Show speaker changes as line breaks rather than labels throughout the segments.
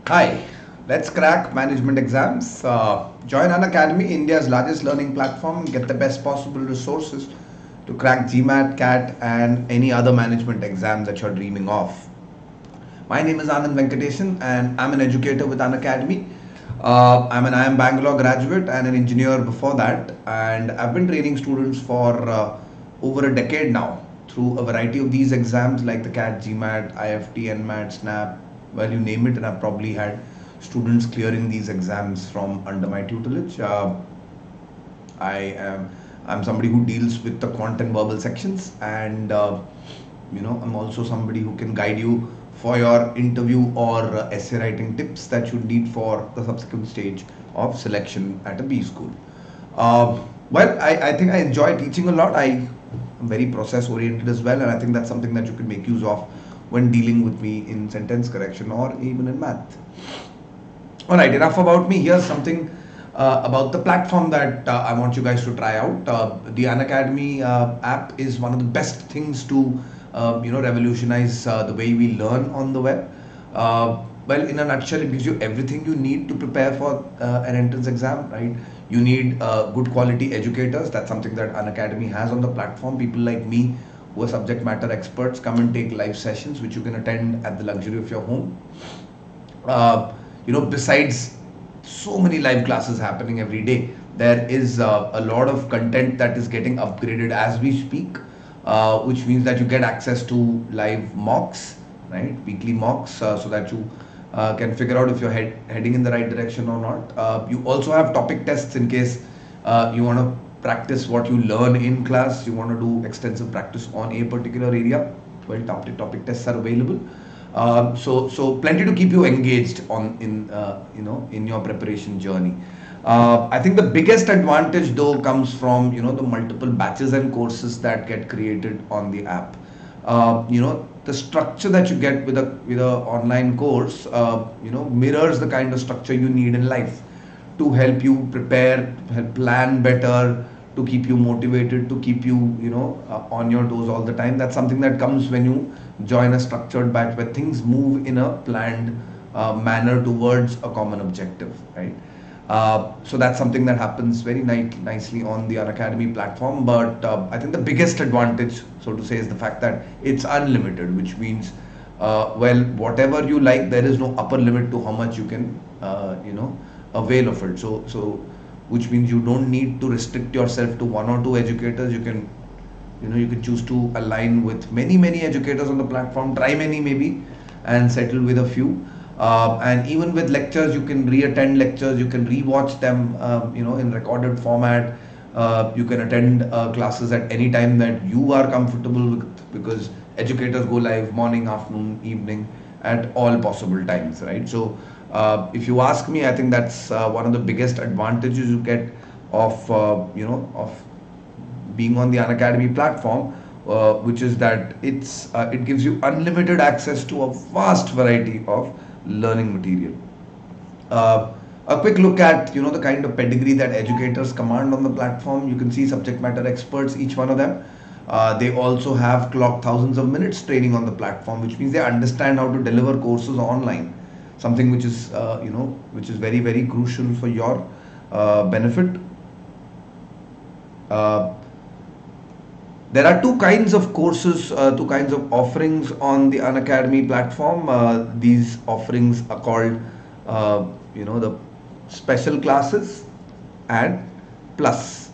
Hi, let's crack management exams. Join Unacademy, India's largest learning platform. Get the best possible resources to crack GMAT, CAT, and any other management exam that you're dreaming of. My name is Anand Venkatesan, and I'm an educator with Unacademy. I'm an IIM Bangalore graduate and an engineer before that, and I've been training students for over a decade now through a variety of these exams like the CAT, GMAT, IFT, NMAT, SNAP, well, you name it, and I've probably had students clearing these exams from under my tutelage. I am I'm somebody who deals with the quant and verbal sections, and I'm also somebody who can guide you for your interview or essay writing tips that you need for the subsequent stage of selection at a B school. I think I enjoy teaching a lot. I'm very process oriented as well, and I think that's something that you can make use of when dealing with me in sentence correction or even in math. All right, enough about me. Here's something about the platform that I want you guys to try out. The Unacademy app is one of the best things to revolutionize the way we learn on the web. Well, in a nutshell, it gives you everything you need to prepare for an entrance exam, right? You need good quality educators. That's something that Unacademy has on the platform. People like me who are subject matter experts come and take live sessions, which you can attend at the luxury of your home. Besides so many live classes happening every day, there is a lot of content that is getting upgraded as we speak, which means that you get access to live mocks, right? Weekly mocks, so that you can figure out if you're heading in the right direction or not. You also have topic tests in case you want to practice what you learn in class, you want to do extensive practice on a particular area. Well, topic tests are available. So plenty to keep you engaged on in your preparation journey. I think the biggest advantage though comes from the multiple batches and courses that get created on the app. The structure that you get with a online course mirrors the kind of structure you need in life to help you prepare, to help plan better, to keep you motivated, to keep you on your toes all the time. That's something that comes when you join a structured batch where things move in a planned manner towards a common objective, right? So that's something that happens very nicely on the Unacademy platform. But I think the biggest advantage, so to say, is the fact that it's unlimited, which means, whatever you like, there is no upper limit to how much you can, avail of it. So which means you don't need to restrict yourself to one or two educators. You can choose to align with many educators on the platform, try many maybe, and settle with a few. And even with lectures, you can re-attend lectures, you can re-watch them, in recorded format. You can attend classes at any time that you are comfortable with, because educators go live morning, afternoon, evening, at all possible times, right? So if you ask me, I think that's one of the biggest advantages you get of being on the Unacademy platform, which is that it gives you unlimited access to a vast variety of learning material. A quick look at the kind of pedigree that educators command on the platform. You can see subject matter experts, each one of them. They also have clocked thousands of minutes training on the platform, which means they understand how to deliver courses online. Something which is very very crucial for your benefit. Uh, there are two kinds of courses, two kinds of offerings on the Unacademy platform. These offerings are called, the special classes and plus.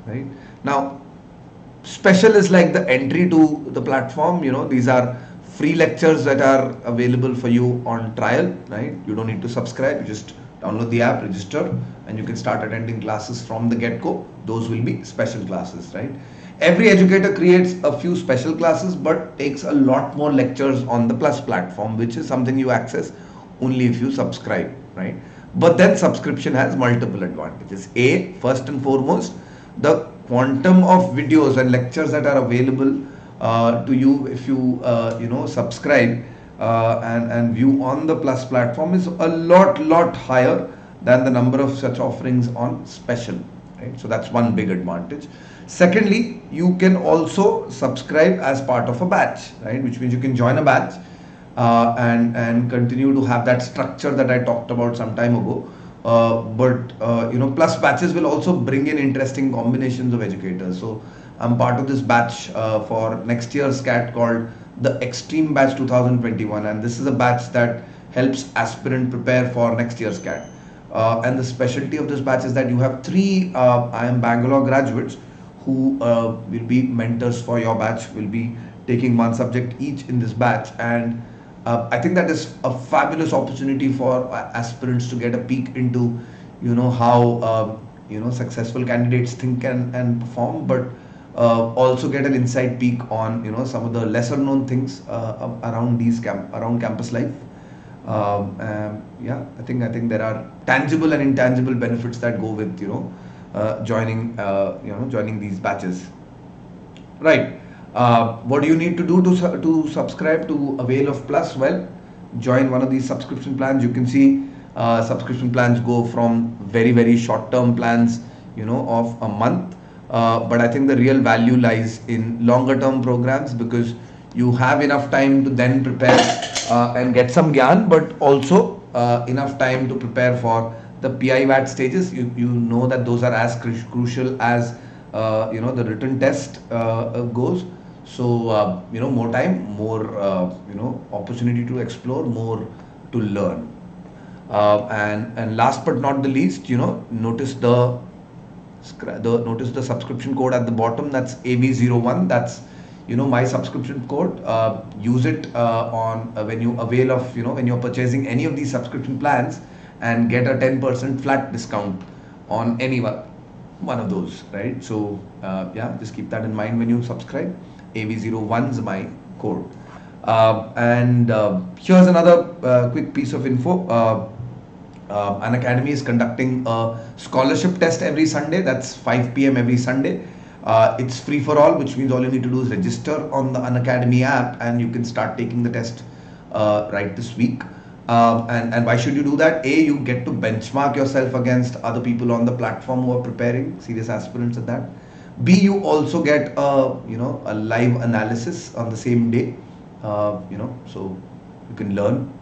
Right now, special is like the entry to the platform. These are free lectures that are available for you on trial. Right, you don't need to subscribe. You just download the app, register, and you can start attending classes from the get-go. Those will be special classes, right? Every educator creates a few special classes but takes a lot more lectures on the plus platform, which is something you access only if you subscribe, right? But then subscription has multiple advantages. First and foremost, the quantum of videos and lectures that are available to you if you subscribe and view on the plus platform is a lot higher than the number of such offerings on special, right? So that's one big advantage. Secondly, you can also subscribe as part of a batch, right? Which means you can join a batch, and continue to have that structure that I talked about some time ago. But you know, plus batches will also bring in interesting combinations of educators. So I'm part of this batch for next year's CAT called the Extreme Batch 2021, and this is a batch that helps aspirant prepare for next year's CAT. And the specialty of this batch is that you have three IIM Bangalore graduates who will be mentors for your batch, will be taking one subject each in this batch. And I think that is a fabulous opportunity for aspirants to get a peek into, you know, how you know, successful candidates think and perform, but also get an inside peek on, you know, some of the lesser known things around around campus life. Yeah, I think there are tangible and intangible benefits that go with, you know, joining these batches. Right. What do you need to do to subscribe to Avail of Plus? Well, join one of these subscription plans. You can see subscription plans go from very short term plans, you know, of a month. But I think the real value lies in longer term programs, because you have enough time to then prepare and get some gyan, but also enough time to prepare for the PI VAT stages. You know that those are as crucial as you know, the written test goes. So you know, more time, more you know, opportunity to explore, more to learn. And last but not the least, you know, notice the subscription code at the bottom. That's AV01. That's, you know, my subscription code. Use it on when you avail of, you know, when you're purchasing any of these subscription plans, and get a 10% flat discount on any one of those, right? So yeah, just keep that in mind when you subscribe. AV01 is my code. And here's another quick piece of info. An Academy is conducting a scholarship test every Sunday. That's 5 p.m. every Sunday. It's free for all, which means all you need to do is register on the Unacademy app, and you can start taking the test right this week. And why should you do that? A, you get to benchmark yourself against other people on the platform who are preparing, serious aspirants at that. B, you also get you know, a live analysis on the same day, you know, so you can learn.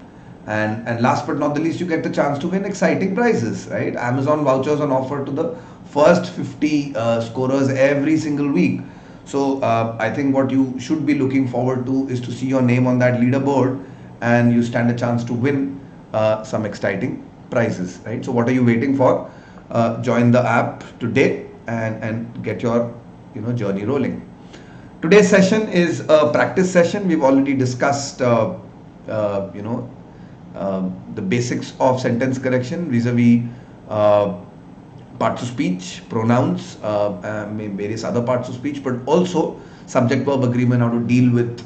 And last but not the least, you get the chance to win exciting prizes, right? Amazon vouchers on offer to the first 50 scorers every single week. So I think what you should be looking forward to is to see your name on that leaderboard, and you stand a chance to win some exciting prizes, right? So what are you waiting for? Join the app today and get your, you know, journey rolling. Today's session is a practice session. We've already discussed you know, the basics of sentence correction vis-a-vis parts of speech, pronouns, various other parts of speech, but also subject-verb agreement, how to deal with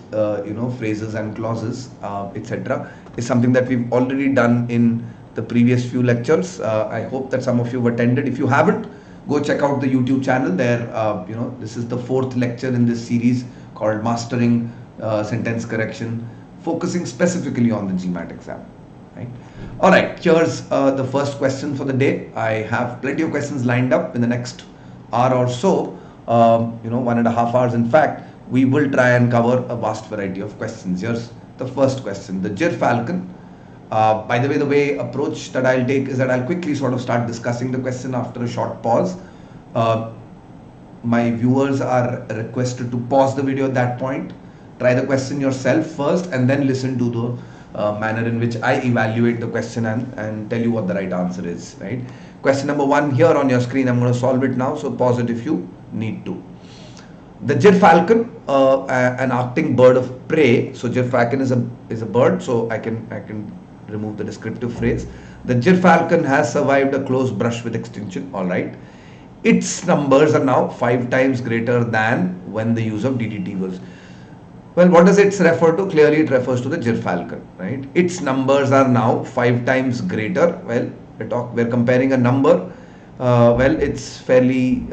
you know, phrases and clauses, etc. is something that we've already done in the previous few lectures. I hope that some of you have attended. If you haven't, go check out the YouTube channel. There, you know, this is the fourth lecture in this series called Mastering Sentence Correction, focusing specifically on the GMAT exam. Right? All right, here's the first question for the day. I have plenty of questions lined up in the next hour or so. You know, 1.5 hours. In fact, we will try and cover a vast variety of questions. Here's the first question. The Gyrfalcon. By the way approach that I'll take is that I'll quickly sort of start discussing the question after a short pause. My viewers are requested to pause the video at that point, try the question yourself first, and then listen to the manner in which I evaluate the question and tell you what the right answer is, right? Question number 1 here on your screen. I'm going to solve it now, so pause it if you need to. The Gyrfalcon, an arctic bird of prey. So Gyrfalcon is a bird, so I can remove the descriptive phrase. The Gyrfalcon has survived a close brush with extinction. All right. Its numbers are now 5 times greater than when the use of DDT was. Well, what does it refer to? Clearly, it refers to the Gyrfalcon, right? Its numbers are now 5 times greater. Well, we're comparing a number. Well, it's fairly.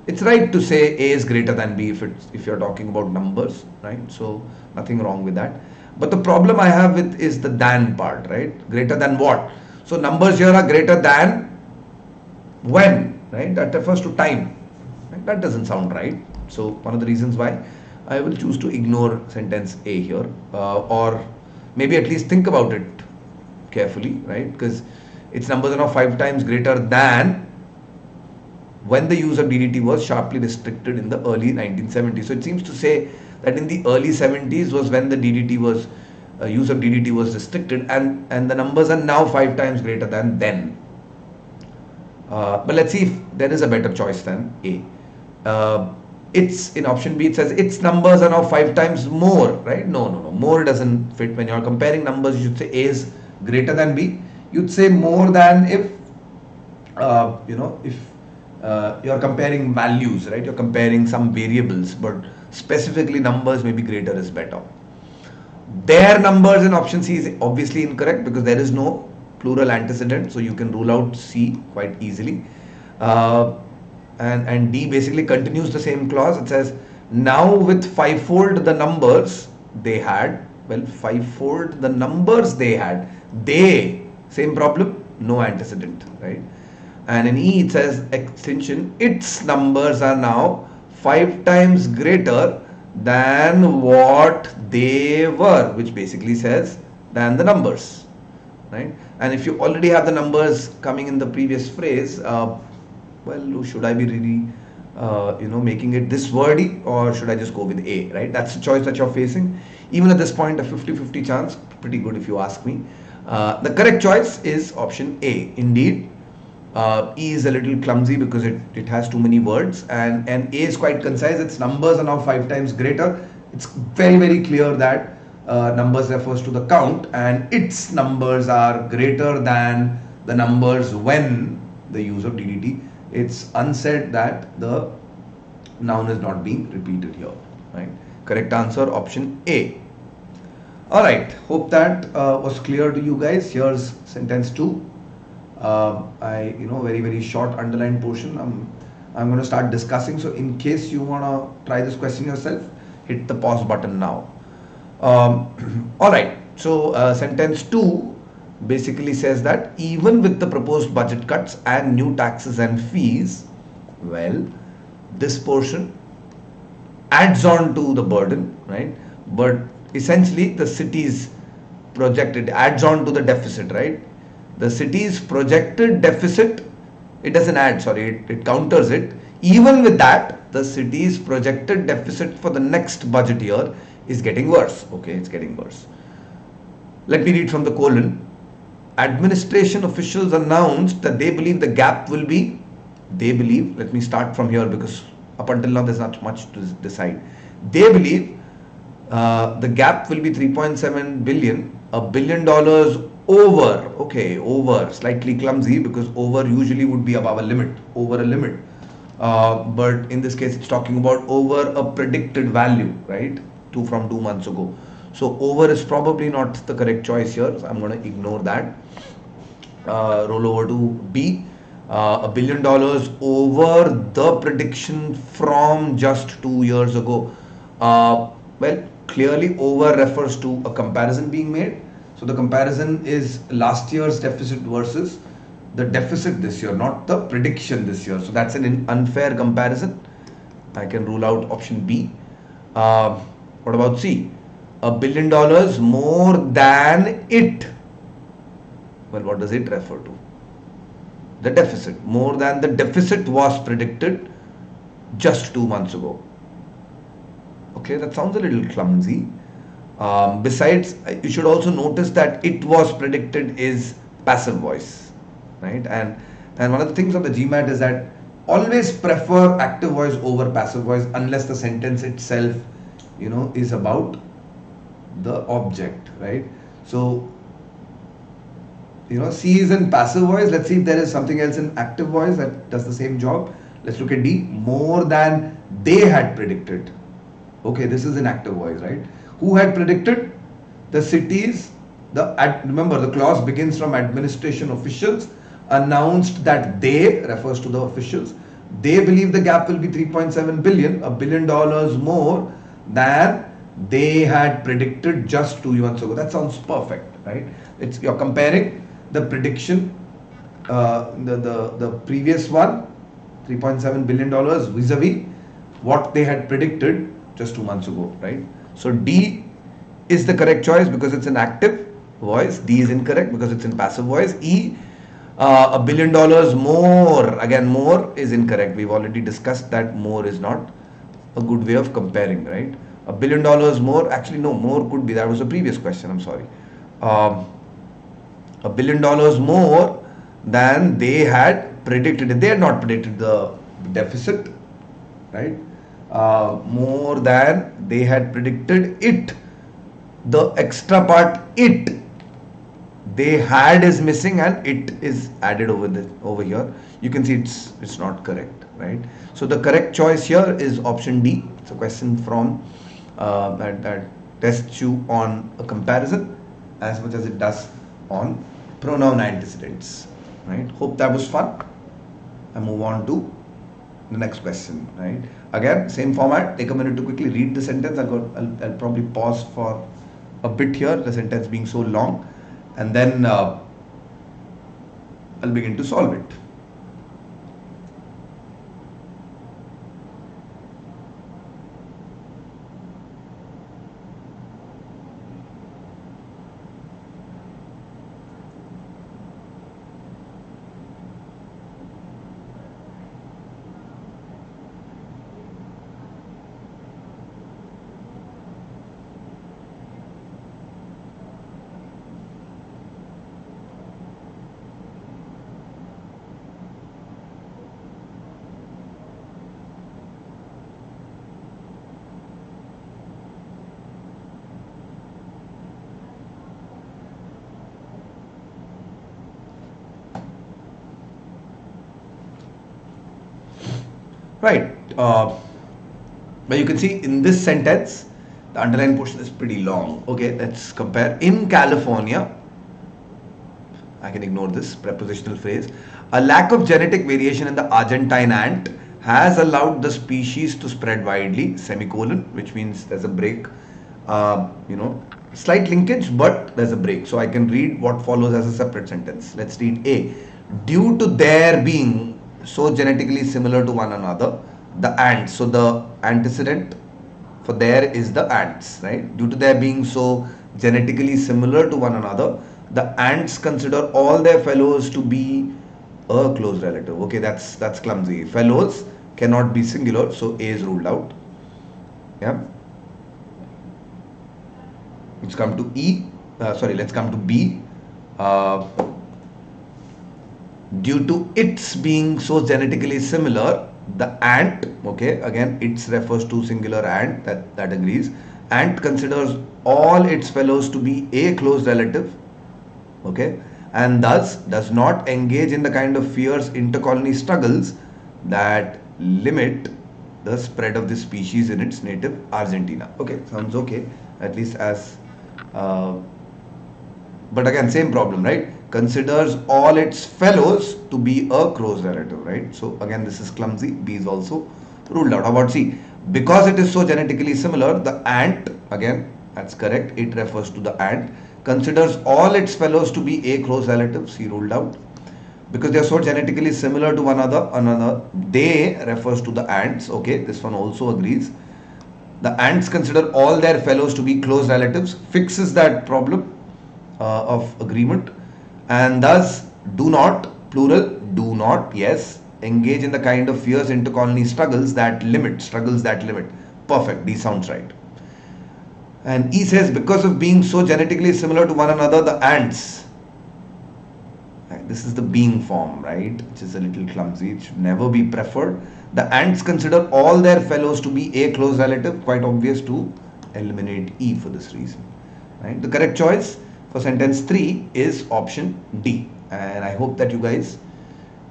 It's right to say A is greater than B if you're talking about numbers, right? So nothing wrong with that. But the problem I have with is the than part, right? Greater than what? So numbers here are greater than when, right? That refers to time. Right? That doesn't sound right. So one of the reasons why I will choose to ignore sentence A here, or maybe at least think about it carefully, right? Because its numbers are now 5 times greater than when the use of DDT was sharply restricted in the early 1970s. So it seems to say that in the early 70s was when the DDT was use of DDT was restricted, and the numbers are now 5 times greater than then. But let's see if there is a better choice than A. It's in option B. It says its numbers are now 5 times more, right? No, no, no. More doesn't fit. When you're comparing numbers, you should say A is greater than B. You'd say more than if if you're comparing values, right? You're comparing some variables, but specifically numbers, maybe greater is better. Their numbers in option C is obviously incorrect because there is no plural antecedent, so you can rule out C quite easily. And D basically continues the same clause. It says now with fivefold the numbers they had. Well, fivefold the numbers they had. They, same problem, no antecedent, right? And in E it says extension, its numbers are now 5 times greater than what they were, which basically says than the numbers, right? And if you already have the numbers coming in the previous phrase, well, should I be really making it this wordy, or should I just go with A, right? That's the choice that you're facing. Even at this point, a 50-50 chance, pretty good if you ask me. The correct choice is option A. Indeed, E is a little clumsy because it has too many words, and A is quite concise. Its numbers are now 5 times greater. It's very, very clear that numbers refers to the count, and its numbers are greater than the numbers when the use of DDT. It's unsaid that the noun is not being repeated here, right? Correct answer option A. Alright, hope that was clear to you guys. Here's sentence 2. Very, very short underlined portion. I'm going to start discussing. So in case you want to try this question yourself, hit the pause button now. Alright, so sentence 2 basically says that even with the proposed budget cuts and new taxes and fees, well, this portion adds on to the burden, right? But essentially the city's projected adds on to the deficit, right? The city's projected deficit, it doesn't add, sorry, it counters it. Even with that, the city's projected deficit for the next budget year is getting worse. Okay, it's getting worse. Let me read from the colon. Administration officials announced that they believe the gap will be, let me start from here because up until now there's not much to decide. They believe the gap will be 3.7 billion, $1 billion over. Okay, over, slightly clumsy because over usually would be above a limit, over a limit. But in this case it's talking about over a predicted value, right? From 2 months ago. So over is probably not the correct choice here. So I'm going to ignore that. Roll over to B. $1 billion over the prediction from just 2 years ago. Well, clearly over refers to a comparison being made. So the comparison is last year's deficit versus the deficit this year, not the prediction this year. So that's an unfair comparison. I can rule out option B. What about C? $1 billion more than it. Well, what does it refer to? The deficit. More than the deficit was predicted just 2 months ago. Okay, that sounds a little clumsy. Besides, you should also notice that it was predicted is passive voice, right? And one of the things of the GMAT is that always prefer active voice over passive voice unless the sentence itself, is about the object, right? So, C is in passive voice. Let's see if there is something else in active voice that does the same job. Let's look at D. More than they had predicted. Okay, this is in active voice, right? Who had predicted? The cities. Remember, the clause begins from administration officials announced that they refers to the officials. They believe the gap will be 3.7 billion, $1 billion more than they had predicted just 2 months ago. That sounds perfect, right? You're comparing the prediction, the previous one, $3.7 billion vis-a-vis what they had predicted just 2 months ago, right? So D is the correct choice because it's an active voice. D is incorrect because it's in passive voice. E, $1 billion more. Again, more is incorrect. We've already discussed that more is not a good way of comparing, right? $1 billion more. Actually, no, more could be. That was a previous question. I'm sorry. Um, $1 billion more than they had predicted. They had not predicted the deficit, right? More than they had predicted it. The extra part, it, they had is missing and it is added over here. You can see it's not correct, right? So the correct choice here is option D. It's a question from that tests you on a comparison as much as it does on pronoun antecedents, right? Hope that was fun. I move on to the next question, right? Again, same format. Take a minute to quickly read the sentence. I'll probably pause for a bit here, the sentence being so long, and then I'll begin to solve it. Right. But you can see in this sentence, the underlying portion is pretty long. Okay, let's compare. In California, I can ignore this prepositional phrase. A lack of genetic variation in the Argentine ant has allowed the species to spread widely, semicolon, which means there's a break. You know, slight linkage, but there's a break. So I can read what follows as a separate sentence. Let's read A. Due to their being so genetically similar to one another, the ants, so the antecedent for there is the ants, right? Due to their being so genetically similar to one another, the ants consider all their fellows to be a close relative. Okay, that's clumsy. Fellows cannot be singular, so A is ruled out. Yeah. Let's come to E. Let's come to B. Uh, Due to its being so genetically similar, the ant, okay, again, its refers to singular ant, that agrees. Ant considers all its fellows to be a close relative, okay, and thus does not engage in the kind of fierce intercolony struggles that limit the spread of the species in its native Argentina. Okay, sounds okay, at least as uh, but again, same problem, right? Considers all its fellows to be a close relative, right? So again, this is clumsy. B is also ruled out. How about C? Because it is so genetically similar, the ant, again, that's correct. It refers to the ant. Considers all its fellows to be a close relative. C ruled out. Because they are so genetically similar to one another, they refers to the ants. Okay, this one also agrees. The ants consider all their fellows to be close relatives, fixes that problem of agreement, and thus do not, plural, do not, yes, engage in the kind of fierce intercolony struggles that limit. Perfect, D sounds right. And E says because of being so genetically similar to one another, the ants, this is the being form, right, which is a little clumsy, it should never be preferred. The ants consider all their fellows to be a close relative, quite obvious to eliminate E for this reason, right? The correct choice for sentence 3 is option D, and I hope that you guys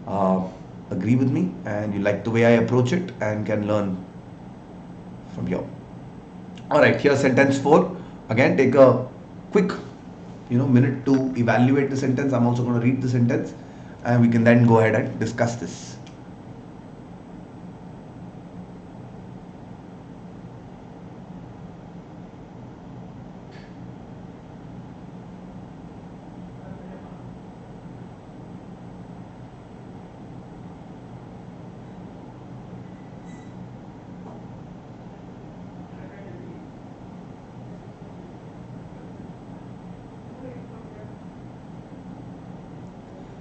agree with me and you like the way I approach it and can learn from here. Alright, here's sentence 4. Again, take a quick minute to evaluate the sentence. I'm also going to read the sentence and we can then go ahead and discuss this.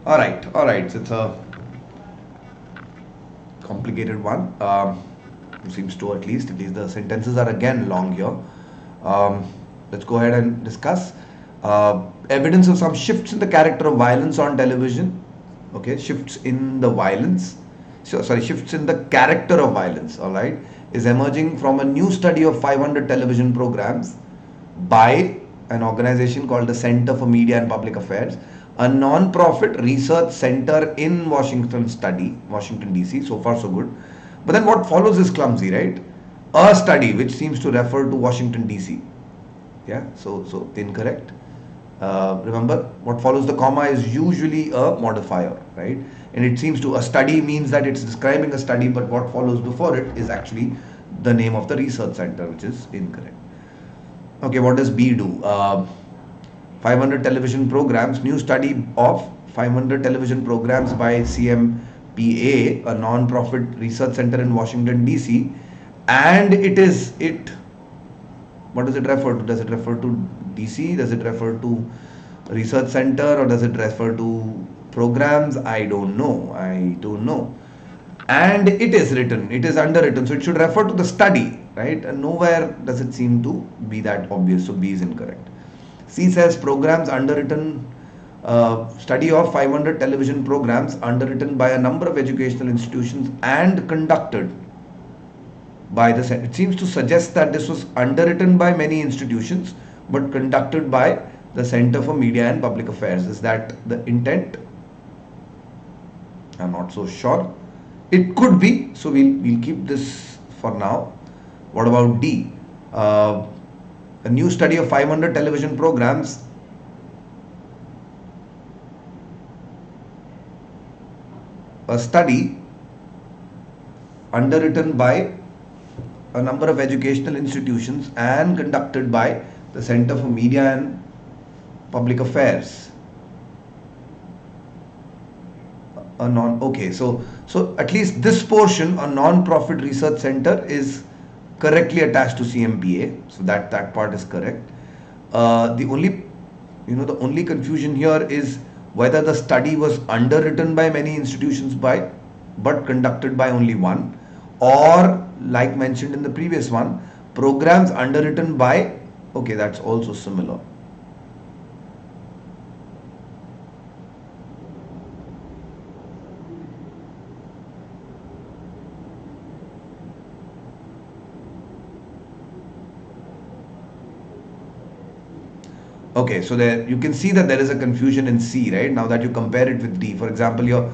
All right. So it's a complicated one. Seems to at least. At least the sentences are again long here. Let's go ahead and discuss. Evidence of some shifts in the character of violence on television. Okay, shifts in the violence. So, sorry, shifts in the character of violence. All right, is emerging from a new study of 500 television programs by an organization called the Center for Media and Public Affairs, a non-profit research center in Washington DC. So far, so good. But then what follows is clumsy, right? A study, which seems to refer to Washington DC. Yeah, so incorrect. Remember, what follows the comma is usually a modifier, right? And it seems to a study means that it's describing a study, but what follows before it is actually the name of the research center, which is incorrect. Okay, what does B do? 500 television programs, new study of 500 television programs by CMPA, a non-profit research center in Washington DC, and what does it refer to? Does it refer to DC? Does it refer to research center, or does it refer to programs? I don't know. And it is written, it is underwritten, so it should refer to the study, right? And nowhere does it seem to be that obvious, so B is incorrect. C says programs underwritten, study of 500 television programs underwritten by a number of educational institutions and conducted by the Senate. It seems to suggest that this was underwritten by many institutions but conducted by the Center for Media and Public Affairs. Is that the intent? I'm not so sure. It could be, so we'll keep this for now. What about D? A new study of 500 television programs a study underwritten by a number of educational institutions and conducted by the Center for Media and Public Affairs. So at least this portion, a non-profit research center, is correctly attached to CMPA, so that part is correct. The only confusion here is whether the study was underwritten by many institutions but conducted by only one, or like mentioned in the previous one, programs underwritten by, okay, that's also similar. Okay, so there you can see that there is a confusion in C, right? Now that you compare it with D, for example, your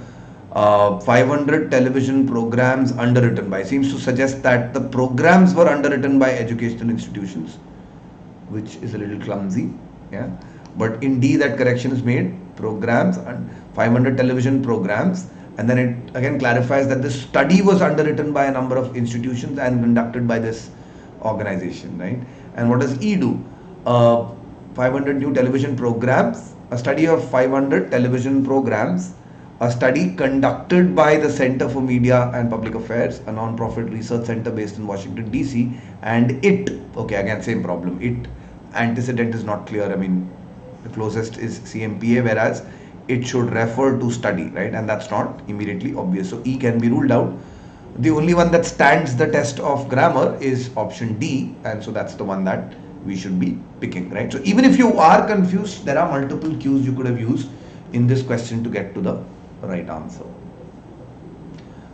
500 television programs underwritten by seems to suggest that the programs were underwritten by educational institutions, which is a little clumsy. Yeah, but in D, that correction is made: programs and 500 television programs, and then it again clarifies that this study was underwritten by a number of institutions and conducted by this organization, right? And what does E do? 500 new television programs, a study of 500 television programs, a study conducted by the Center for Media and Public Affairs, a non-profit research center based in Washington DC, and it, okay, again, same problem. It, antecedent is not clear. I mean, the closest is CMPA, whereas it should refer to study, right? And that's not immediately obvious. So E can be ruled out. The only one that stands the test of grammar is option D, and so that's the one that we should be picking, right? So even if you are confused, there are multiple cues you could have used in this question to get to the right answer.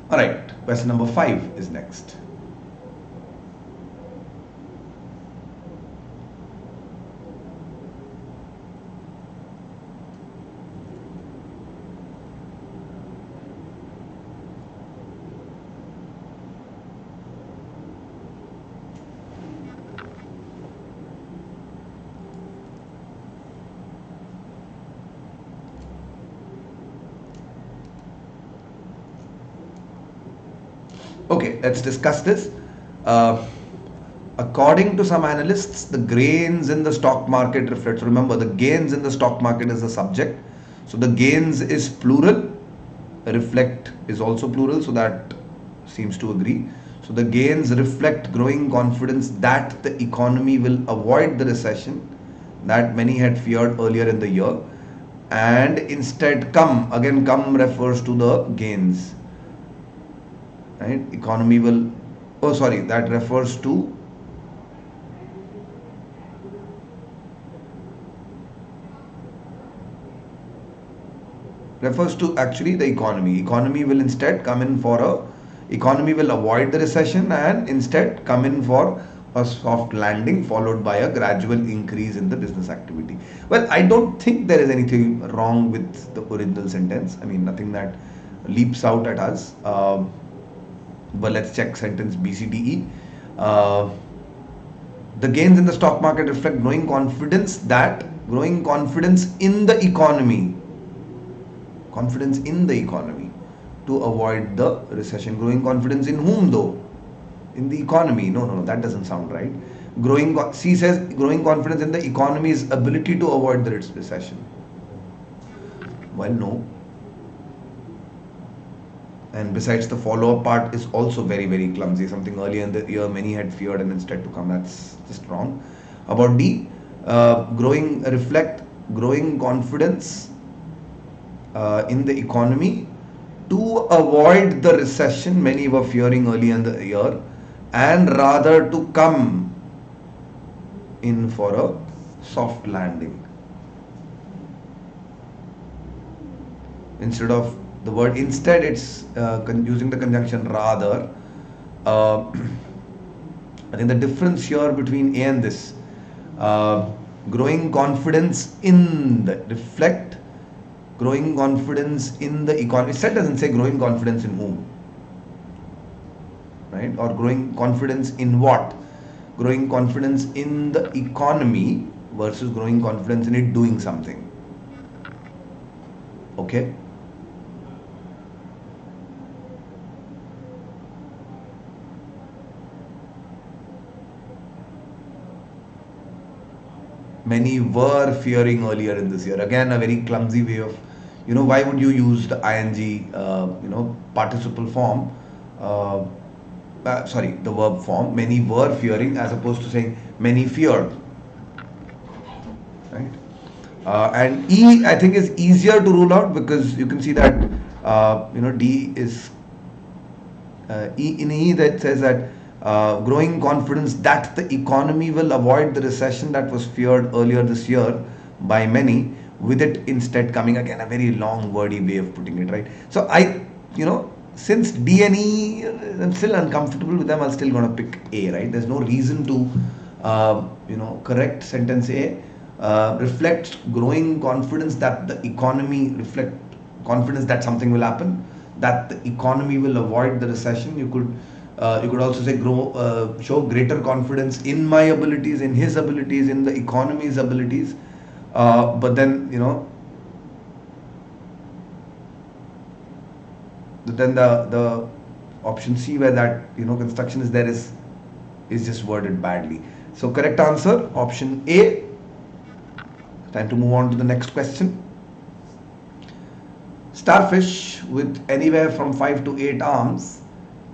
All right, question number 5 is next. Okay, let's discuss this. Uh, According to some analysts, the gains in the stock market reflects. Remember, the gains in the stock market is the subject. So the gains is plural. Reflect is also plural, so that seems to agree. So the gains reflect growing confidence that the economy will avoid the recession that many had feared earlier in the year, and instead come. Again, come refers to the gains, right? Economy will, oh sorry, that refers to actually the economy. Economy will instead come in for a, economy will avoid the recession and instead come in for a soft landing followed by a gradual increase in the business activity. Well, I don't think there is anything wrong with the original sentence. I mean, nothing that leaps out at us. But let's check sentence BCDE. Uh, the gains in the stock market reflect growing confidence in the economy, to avoid the recession. Growing confidence in whom though? In the economy. No, no, no, that doesn't sound right. C says growing confidence in the economy's ability to avoid the recession. Well, no. And besides, the follow-up part is also very, very clumsy. Something earlier in the year many had feared and instead to come. That's just wrong. About D, growing confidence in the economy to avoid the recession many were fearing early in the year, and rather to come in for a soft landing. Instead of the word instead, it's using the conjunction rather. Uh, I think the difference here between A and this, growing confidence in the reflect, growing confidence in the economy. Instead doesn't say growing confidence in whom, right? Or growing confidence in what? Growing confidence in the economy versus growing confidence in it doing something. Okay. Many were fearing earlier in this year. Again, a very clumsy way of, why would you use the ing, participle form? Sorry, the verb form. Many were fearing as opposed to saying many feared. Right? And E, I think, is easier to rule out because you can see that, D is in E that says that growing confidence that the economy will avoid the recession that was feared earlier this year by many, with it instead coming. Again, a very long wordy way of putting it, right? So since D and E, I'm still uncomfortable with them, I'm still going to pick A, right? There's no reason to, correct sentence A. Reflect growing confidence that the economy, reflect confidence that something will happen, that the economy will avoid the recession. You could also say show greater confidence in my abilities, in his abilities, in the economy's abilities. But then the option C where that construction is there is just worded badly. So correct answer option A. Time to move on to the next question. Starfish with anywhere from 5 to 8 arms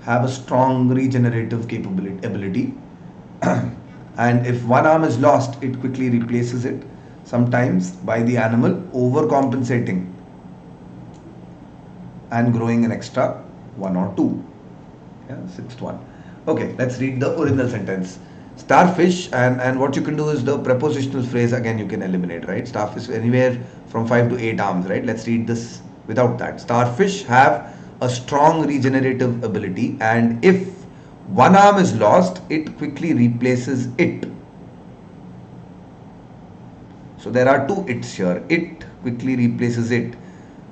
have a strong regenerative ability. And if one arm is lost, it quickly replaces it, sometimes by the animal overcompensating and growing an extra one or two. Yeah, sixth one. Okay, let's read the original sentence. Starfish, and what you can do is the prepositional phrase again you can eliminate, right? Starfish anywhere from 5 to 8 arms, right? Let's read this without that. Starfish have a strong regenerative ability, and if one arm is lost, it quickly replaces it. So there are two it's here. It quickly replaces it.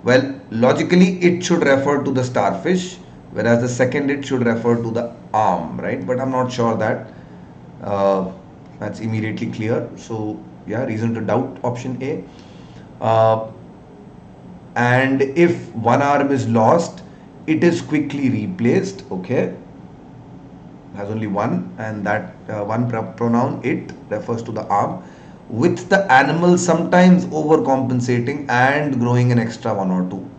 Well, logically it should refer to the starfish, whereas the second it should refer to the arm, right? But I'm not sure that that's immediately clear. So yeah, reason to doubt option A. And if one arm is lost, it is quickly replaced. Okay, has only one, and that one pronoun it refers to the arm, with the animal sometimes overcompensating and growing an extra one or two.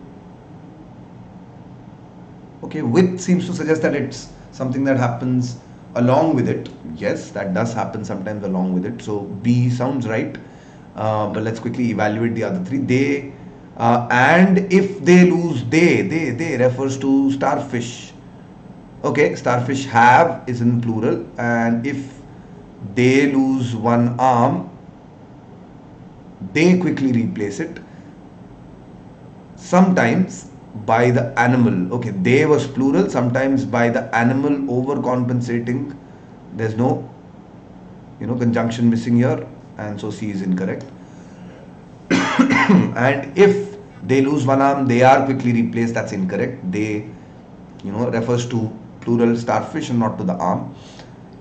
Okay, with seems to suggest that it's something that happens along with it. Yes, that does happen sometimes along with it. So B sounds right. But let's quickly evaluate the other three. They And if they lose, they refers to starfish. Okay, starfish have is in plural, and if they lose one arm, they quickly replace it. Sometimes by the animal. Okay, they was plural. Sometimes by the animal overcompensating. There's no, conjunction missing here, and so C is incorrect. And if they lose one arm, they are quickly replaced. That's incorrect. They, refers to plural starfish and not to the arm.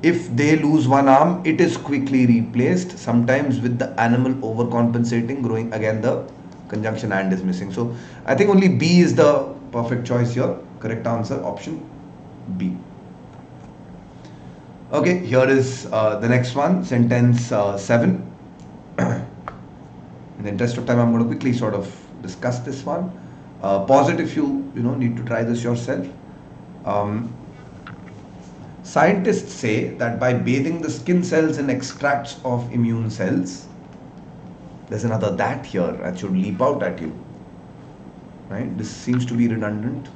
If they lose one arm, it is quickly replaced, sometimes with the animal overcompensating, growing again the conjunction and is missing. So I think only B is the perfect choice here. Correct answer, option B. Okay, here is the next one, sentence 7. In the interest of time, I'm going to quickly sort of discuss this one. Pause it if you need to try this yourself. Scientists say that by bathing the skin cells in extracts of immune cells, there's another that here that should leap out at you. Right? This seems to be redundant.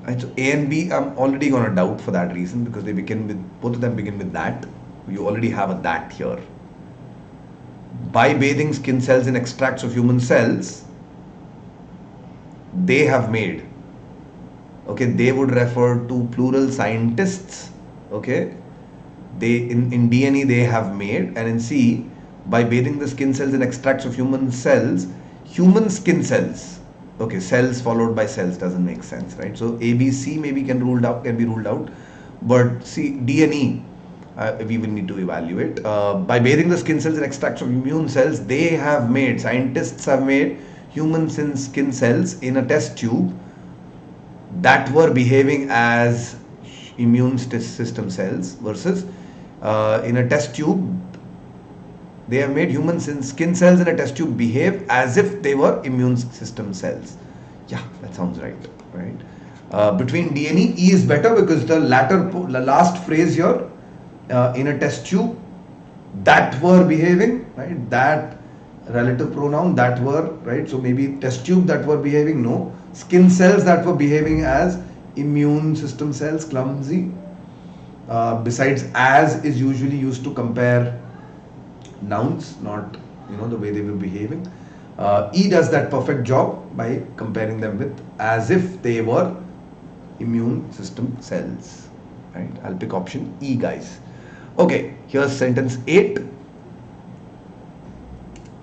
Right, so A and B, I'm already going to doubt for that reason, because they begin with, both of them begin with that. You already have a that here. By bathing skin cells in extracts of human cells, they have made. Okay, they would refer to plural scientists. Okay, they in DNA they have made, and in C, by bathing the skin cells in extracts of human cells, human skin cells. Okay, cells followed by cells doesn't make sense, right? So A, B, C maybe can be ruled out, but C, D and E, we will need to evaluate. By bathing the skin cells in extracts of immune cells, they have made, scientists have made human skin cells in a test tube that were behaving as immune system cells, versus in a test tube they have made human skin cells in a test tube behave as if they were immune system cells. Yeah, that sounds right. Between D and E is better, because the last phrase here, in a test tube that were behaving, right? That relative pronoun, that were, right? So maybe test tube that were behaving, no. Skin cells that were behaving as immune system cells, clumsy. Besides, as is usually used to compare nouns, not the way they were behaving. E does that perfect job by comparing them with as if they were immune system cells. Right? I'll pick option E, guys. Okay, here's sentence 8.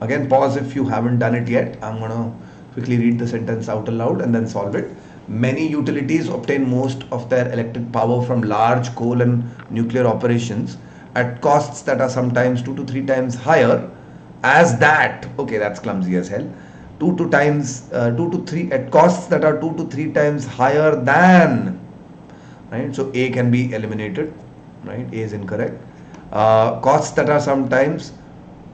Again, pause if you haven't done it yet. I'm gonna quickly read the sentence out aloud and then solve it. Many utilities obtain most of their electric power from large coal and nuclear operations at costs that are sometimes 2 to 3 times higher as that. Okay, that's clumsy as hell. 2 to 3 at costs that are 2 to 3 times higher than. Right? So A can be eliminated. Right? A is incorrect. Costs that are sometimes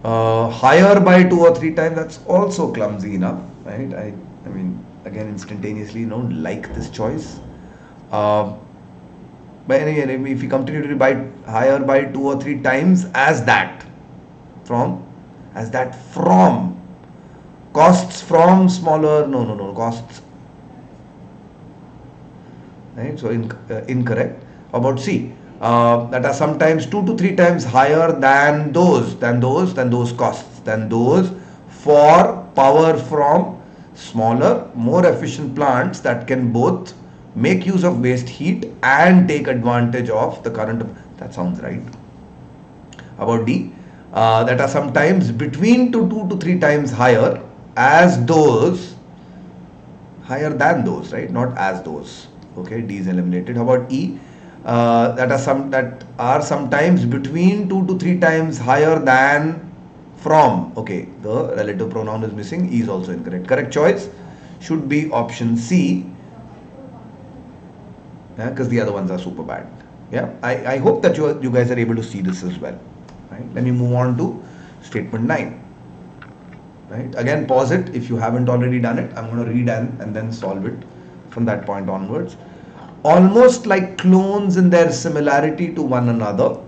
higher by 2 or 3 times. That's also clumsy enough. Right? I mean, again, instantaneously don't like this choice. But anyway, if you continue to buy higher by 2 or 3 times as that from costs from smaller, no costs, right? So incorrect. About C, that are sometimes 2 to 3 times higher than those costs, than those for power from smaller, more efficient plants that can both make use of waste heat and take advantage of the current. That sounds right. About D, that are sometimes between 2 to 3 times higher as those, higher than those, right? Not as those. Okay, D is eliminated. How about E? That are sometimes between 2 to 3 times higher than from. Okay, the relative pronoun is missing. E is also incorrect. Correct choice should be option C, because the other ones are super bad. Yeah, I hope that you guys are able to see this as well. Right? Let me move on to statement 9. Right? Again, pause it if you haven't already done it. I'm going to read and then solve it from that point onwards. Almost like clones in their similarity to one another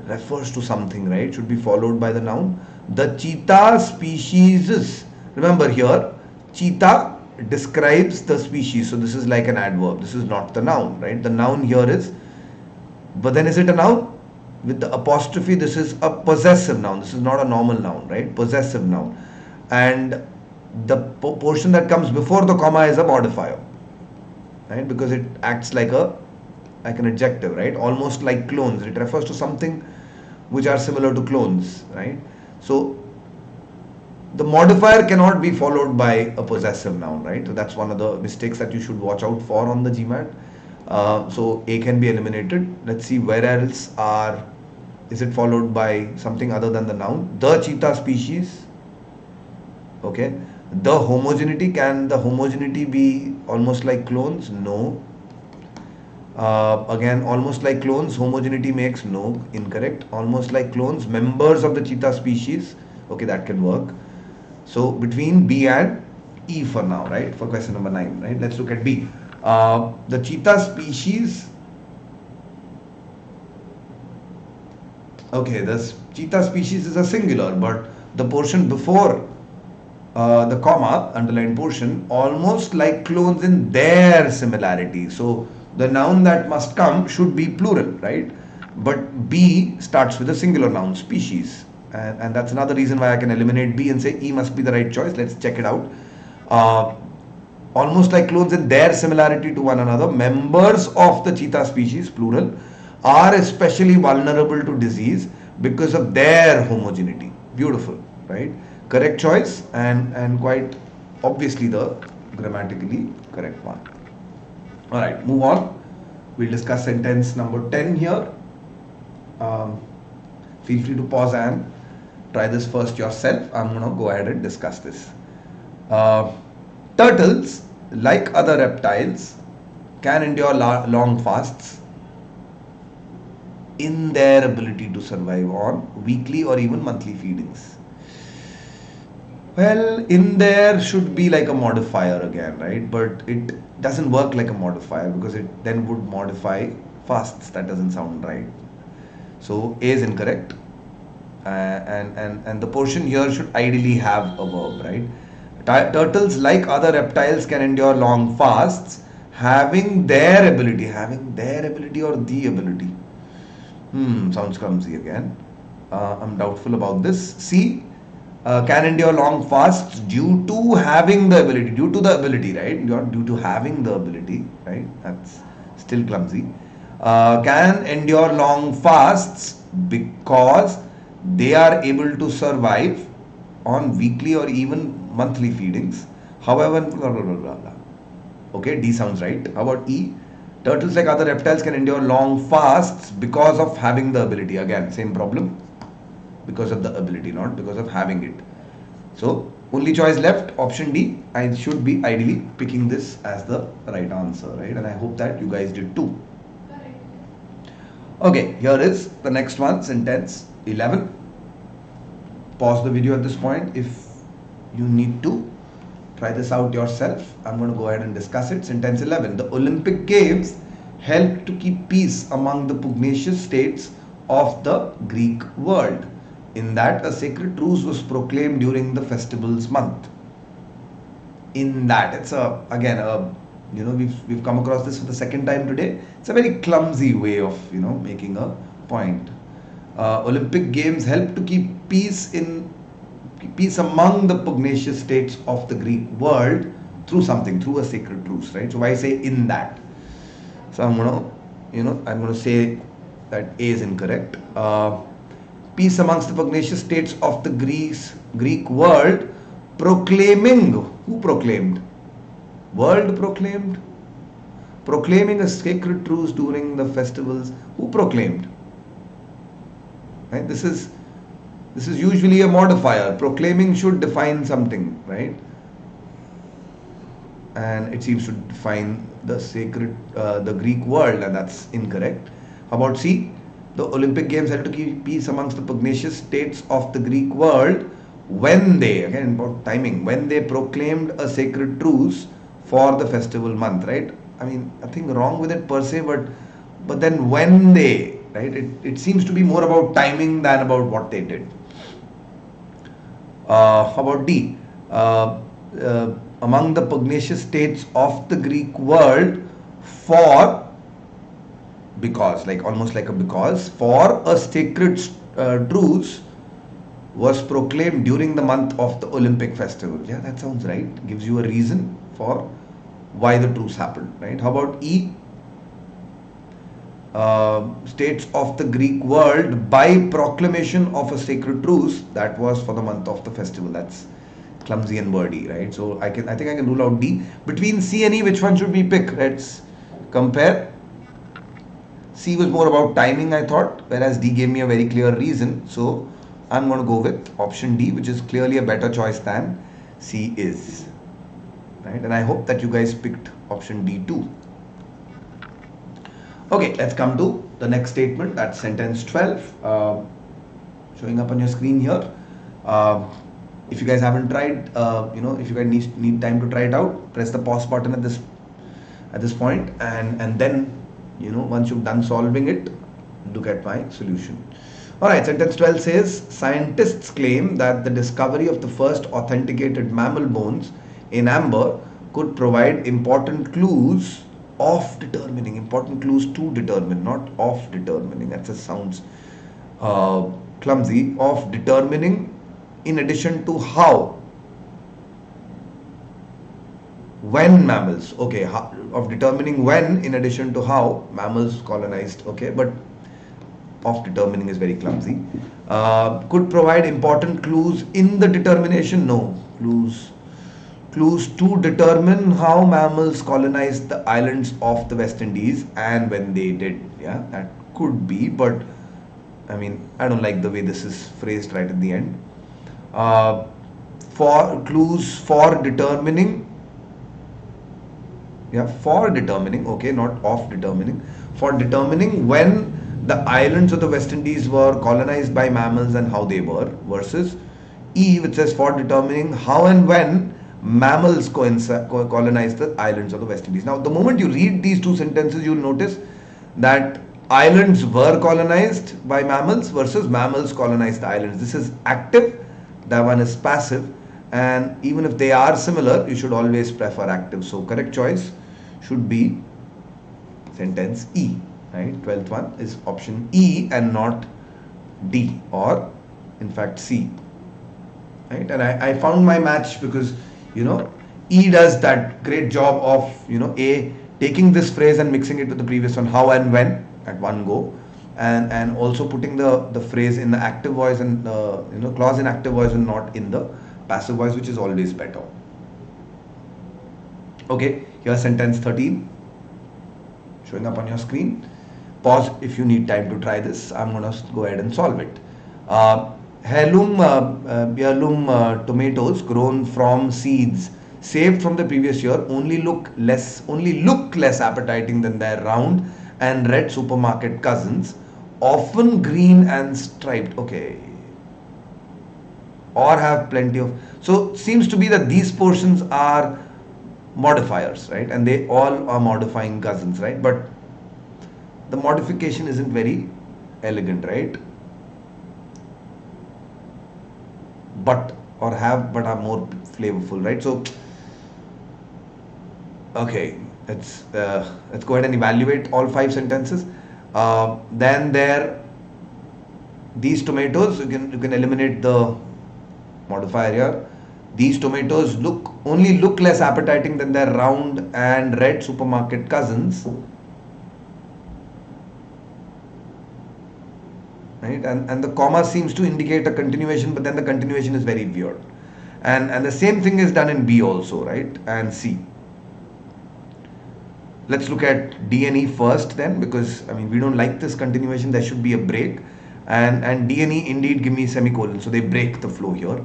refers to something, right? Should be followed by the noun. The cheetah species, remember here, cheetah describes the species. So this is like an adverb. This is not the noun, right? The noun here is, but then is it a noun? With the apostrophe, this is a possessive noun. This is not a normal noun, right? Possessive noun. And the portion that comes before the comma is a modifier, right? Because it acts like an adjective, right? Almost like clones. It refers to something which are similar to clones, right? So the modifier cannot be followed by a possessive noun, right? So that's one of the mistakes that you should watch out for on the GMAT. So A can be eliminated. Let's see where else is it followed by something other than the noun. The cheetah species. Okay. The homogeneity, can the homogeneity be almost like clones? No. Again, almost like clones, homogeneity makes no, incorrect. Almost like clones, members of the cheetah species. Okay, that can work. So between B and E for now, right? For question number 9, right? Let's look at B. The cheetah species. Okay, the cheetah species is a singular, but the portion before the comma, underlined portion, almost like clones in their similarity. So the noun that must come should be plural, right? But B starts with a singular noun, species. And that's another reason why I can eliminate B and say E must be the right choice. Let's check it out. Uh, Almost like clones in their similarity to one another, members of the cheetah species, plural, are especially vulnerable to disease because of their homogeneity. Beautiful, right? Correct choice, and quite obviously the grammatically correct one. All right, move on. We'll discuss sentence number 10 here. Um, Feel free to pause and try this first yourself. I'm going to go ahead and discuss this. Uh, Turtles, like other reptiles, can endure long fasts in their ability to survive on weekly or even monthly feedings. Well, in there should be like a modifier again, right? But it doesn't work like a modifier because it then would modify fasts. That doesn't sound right. So A is incorrect. And the portion here should ideally have a verb, right? Turtles, like other reptiles, can endure long fasts, having their ability or the ability. Sounds clumsy again. I'm doubtful about this. C, can endure long fasts due to having the ability, right? Not due to having the ability, right? That's still clumsy. Can endure long fasts because they are able to survive on weekly or even monthly feedings. However, blah blah blah blah blah. Okay, D sounds right. How about E? Turtles, like other reptiles, can endure long fasts because of having the ability. Again, same problem. Because of the ability, not because of having it. So, only choice left, option D. I should be ideally picking this as the right answer, right? And I hope that you guys did too. Okay, here is the next one, sentence 11. Pause the video at this point if you need to. Try this out yourself. I'm going to go ahead and discuss it. Sentence 11. The Olympic Games helped to keep peace among the pugnacious states of the Greek world, in that a sacred truce was proclaimed during the festival's month. In that, it's we've come across this for the second time today. It's a very clumsy way of making a point. Olympic Games help to keep peace among the pugnacious states of the Greek world through a sacred truce, right? So why say in that? So I'm gonna say that A is incorrect. Peace amongst the pugnacious states of the Greek world, proclaiming. Who proclaimed? World proclaimed. Proclaiming a sacred truce during the festivals. Who proclaimed? Right? This is usually a modifier. Proclaiming should define something, right? And it seems to define the Greek world, and that's incorrect. How about C? The Olympic Games helped to keep peace amongst the pugnacious states of the Greek world when they, again about timing, when they proclaimed a sacred truce for the festival month, right? I mean, nothing wrong with it per se, but then when they, right? It seems to be more about timing than about what they did. How about D? Uh, Among the pugnacious states of the Greek world, for, because, like almost like a because, for a sacred truce was proclaimed during the month of the Olympic festival. Yeah, that sounds right. Gives you a reason for why the truce happened, right? How about E? States of the Greek world by proclamation of a sacred truce that was for the month of the festival. That's clumsy and wordy, right? So I think I can rule out D. Between C and E, which one should we pick? Let's compare. C was more about timing, I thought, whereas D gave me a very clear reason. So I'm going to go with option D, which is clearly a better choice than C is. Right? And I hope that you guys picked option D too. Okay, let's come to the next statement. That's sentence 12, showing up on your screen here. If you guys haven't tried, if you guys need time to try it out, press the pause button at this point, and then, once you've done solving it, look at my solution. All right, sentence 12 says scientists claim that the discovery of the first authenticated mammal bones in amber could provide important clues to determine, not of determining. That just sounds clumsy. Of determining, in addition to how, when mammals, okay, of determining when, in addition to how mammals colonized, okay, but of determining is very clumsy. Could provide important clues in the determination. No, clues to determine how mammals colonized the islands of the West Indies and when they did. Yeah, that could be, but I mean, I don't like the way this is phrased right at the end. For clues for determining, for determining, okay, not of determining, for determining when the islands of the West Indies were colonized by mammals and how they were, versus E, which says for determining how and when mammals colonized the islands of the West Indies. Now, the moment you read these two sentences, you'll notice that islands were colonized by mammals versus mammals colonized the islands. This is active, that one is passive, and even if they are similar, you should always prefer active. So, correct choice should be sentence E. Right, 12th one is option E and not D, or in fact C. Right, and I found my match because E does that great job of A, taking this phrase and mixing it with the previous one, how and when, at one go, and also putting the phrase in the active voice and clause in active voice and not in the passive voice, which is always better. Okay, here's sentence 13 showing up on your screen. Pause if you need time to try this. I'm going to go ahead and solve it. Heirloom tomatoes grown from seeds saved from the previous year only look less appetizing than their round and red supermarket cousins, often green and striped. Okay. Or have plenty of. So seems to be that these portions are modifiers, right? And they all are modifying cousins, right? But the modification isn't very elegant, right? But are more flavorful, right? So, okay, let's go ahead and evaluate all 5 sentences. Then these tomatoes, you can eliminate the modifier here. These tomatoes only look less appetizing than their round and red supermarket cousins. Right? And the comma seems to indicate a continuation, but then the continuation is very weird. And the same thing is done in B also, right? And C. Let's look at D and E first then, because we don't like this continuation. There should be a break. And D and E indeed give me semicolon, so they break the flow here.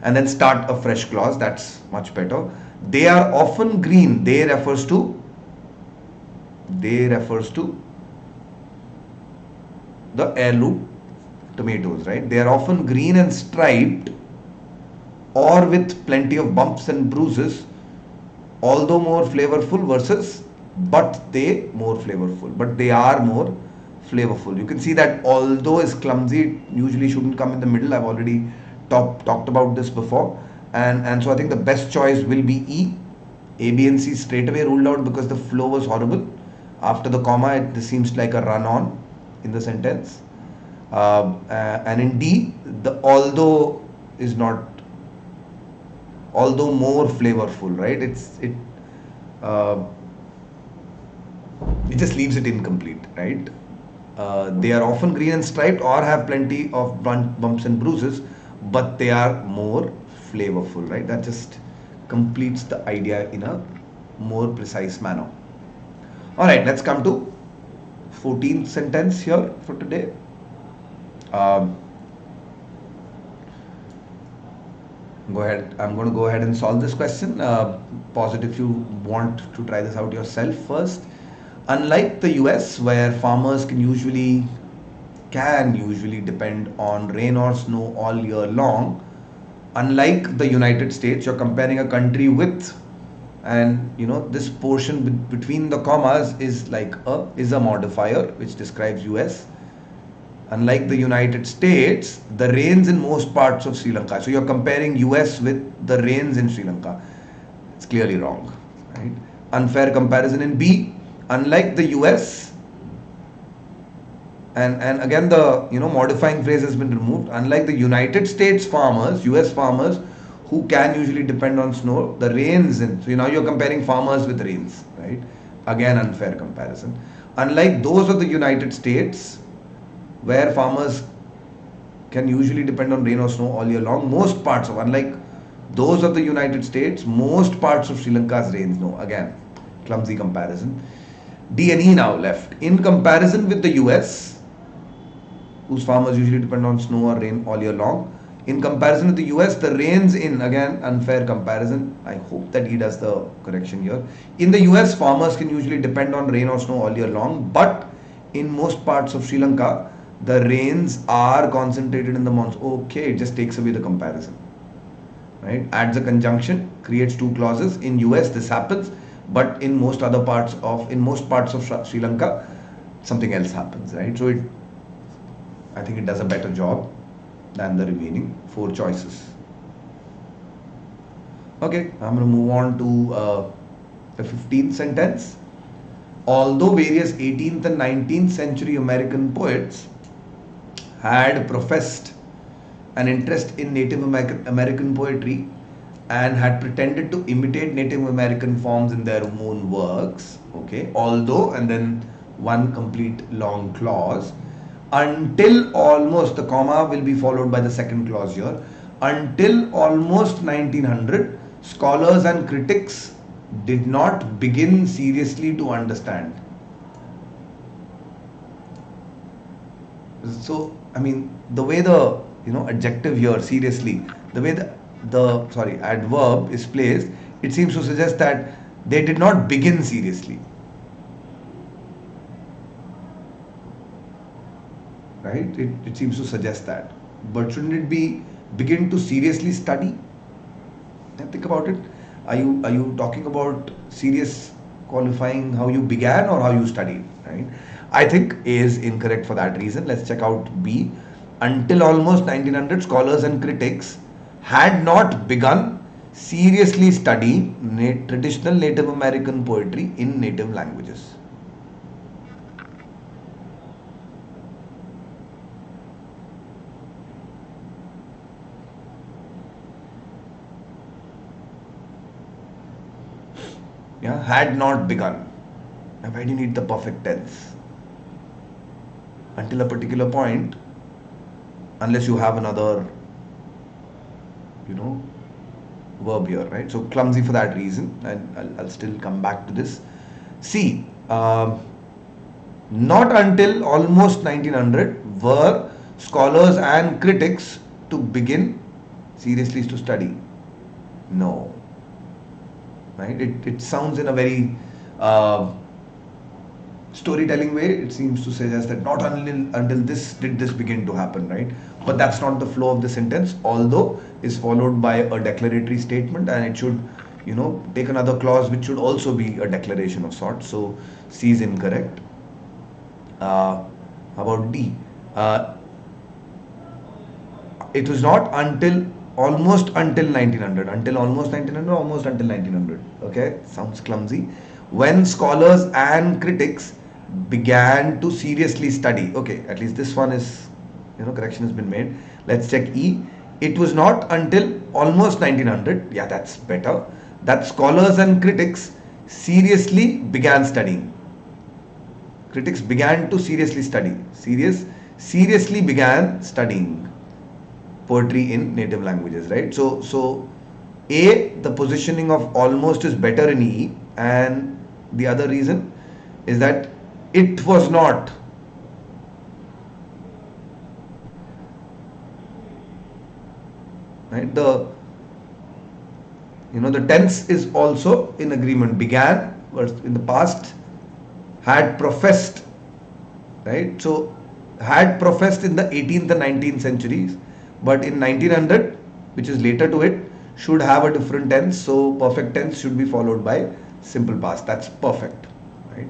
And then start a fresh clause. That's much better. They are often green. They refers to the heirloom tomatoes, right? They are often green and striped or with plenty of bumps and bruises, although more flavorful, versus but they are more flavorful. You can see that although is clumsy, it usually shouldn't come in the middle. I've already talked about this before, and so I think the best choice will be E. A, B, and C straight away ruled out because the flow was horrible. After the comma, this seems like a run-on in the sentence. And in D, the is not, although more flavorful, right? Uh, it just leaves it incomplete, right? They are often green and striped or have plenty of bumps and bruises, but they are more flavorful, right? That just completes the idea in a more precise manner. All right, let's come to 14th sentence here for today. Um, Go ahead. I'm going to go ahead and solve this question. Pause it if you want to try this out yourself first. Unlike the US, where farmers can usually depend on rain or snow all year long, unlike the United States, you're comparing a country with, and this portion between the commas is a modifier which describes US. Unlike the United States, the rains in most parts of Sri Lanka. So you're comparing US with the rains in Sri Lanka. It's clearly wrong, right? Unfair comparison in B. Unlike the US, and again the modifying phrase has been removed. Unlike the United States farmers, US farmers who can usually depend on snow, the rains in. So now you're comparing farmers with rains, right? Again, unfair comparison. Unlike those of the United States, where farmers can usually depend on rain or snow all year long. Unlike those of the United States, most parts of Sri Lanka's rains. No, again, clumsy comparison. D and E now left. In comparison with the US, whose farmers usually depend on snow or rain all year long, in comparison with the US, the rains in, again, unfair comparison. I hope that he does the correction here. In the US, farmers can usually depend on rain or snow all year long, but in most parts of Sri Lanka, the rains are concentrated in the monsoon. Okay, it just takes away the comparison, right? Adds a conjunction, creates two clauses. In US, this happens, but in most parts of Sri Lanka, something else happens, right? So I think it does a better job than the remaining four choices. Okay, I'm going to move on to the 15th sentence. Although various 18th and 19th century American poets had professed an interest in Native American poetry and had pretended to imitate Native American forms in their own works, okay, although, and then one complete long clause, until almost, the comma will be followed by the second clause here, until almost 1900, scholars and critics did not begin seriously to understand. So, I mean, the way the adjective here, seriously, the way the adverb is placed, it seems to suggest that they did not begin seriously, right? It seems to suggest that, but shouldn't it be begin to seriously study? And think about it. Are you talking about serious qualifying how you began or how you studied, right? I think A is incorrect for that reason. Let's check out B. Until almost 1900, scholars and critics had not begun seriously studying traditional Native American poetry in native languages. Yeah, had not begun. Now, why do you need the perfect tense? Until a particular point, unless you have another, verb here, right? So clumsy for that reason, and I'll still come back to this. C. Not until almost 1900 were scholars and critics to begin seriously to study. No. Right? It sounds in a very storytelling way. It seems to suggest that not until this did this begin to happen, right? But that's not the flow of the sentence, although is followed by a declaratory statement, and it should take another clause which should also be a declaration of sorts. So C is incorrect. How about D? It was not until almost until 1900, until almost 1900, almost until 1900. Okay, sounds clumsy. When scholars and critics began to seriously study. Okay, at least this one is, correction has been made. Let's check E. It was not until almost 1900. Yeah, that's better. That scholars and critics seriously began studying. Critics began to seriously study. Seriously began studying poetry in native languages, right? So A, the positioning of almost is better in E, and the other reason is that it was not. Right? The tense is also in agreement. Began was in the past, had professed, right? So had professed in the 18th and 19th centuries, but in 1900, which is later to it, should have a different tense. So perfect tense should be followed by simple past. That's perfect, right?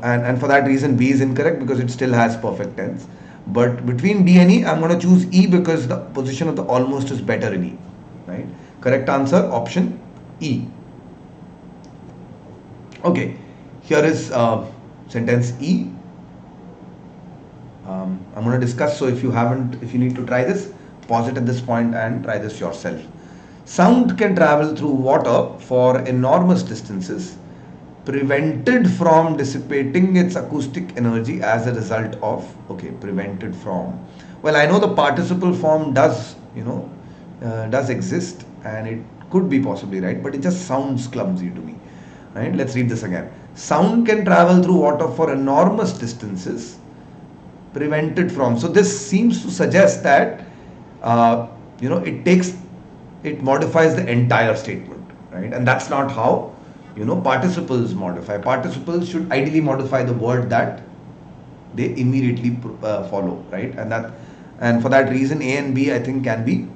And for that reason, B is incorrect because it still has perfect tense. But between D and E, I'm going to choose E because the position of the almost is better in E, right? Correct answer, option E. Okay, here is sentence E. I'm going to discuss. So if you need to try this, pause it at this point and try this yourself. Sound can travel through water for enormous distances, prevented from dissipating its acoustic energy as a result of. Okay, prevented from. Well, I know the participle form does exist, and it could be possibly right, but it just sounds clumsy to me. Right? Let's read this again. Sound can travel through water for enormous distances, prevented from. So this seems to suggest that it modifies the entire statement, right? And that's not how participles modify. Participles should ideally modify the word that they immediately follow, right? And for that reason, A and B I think can be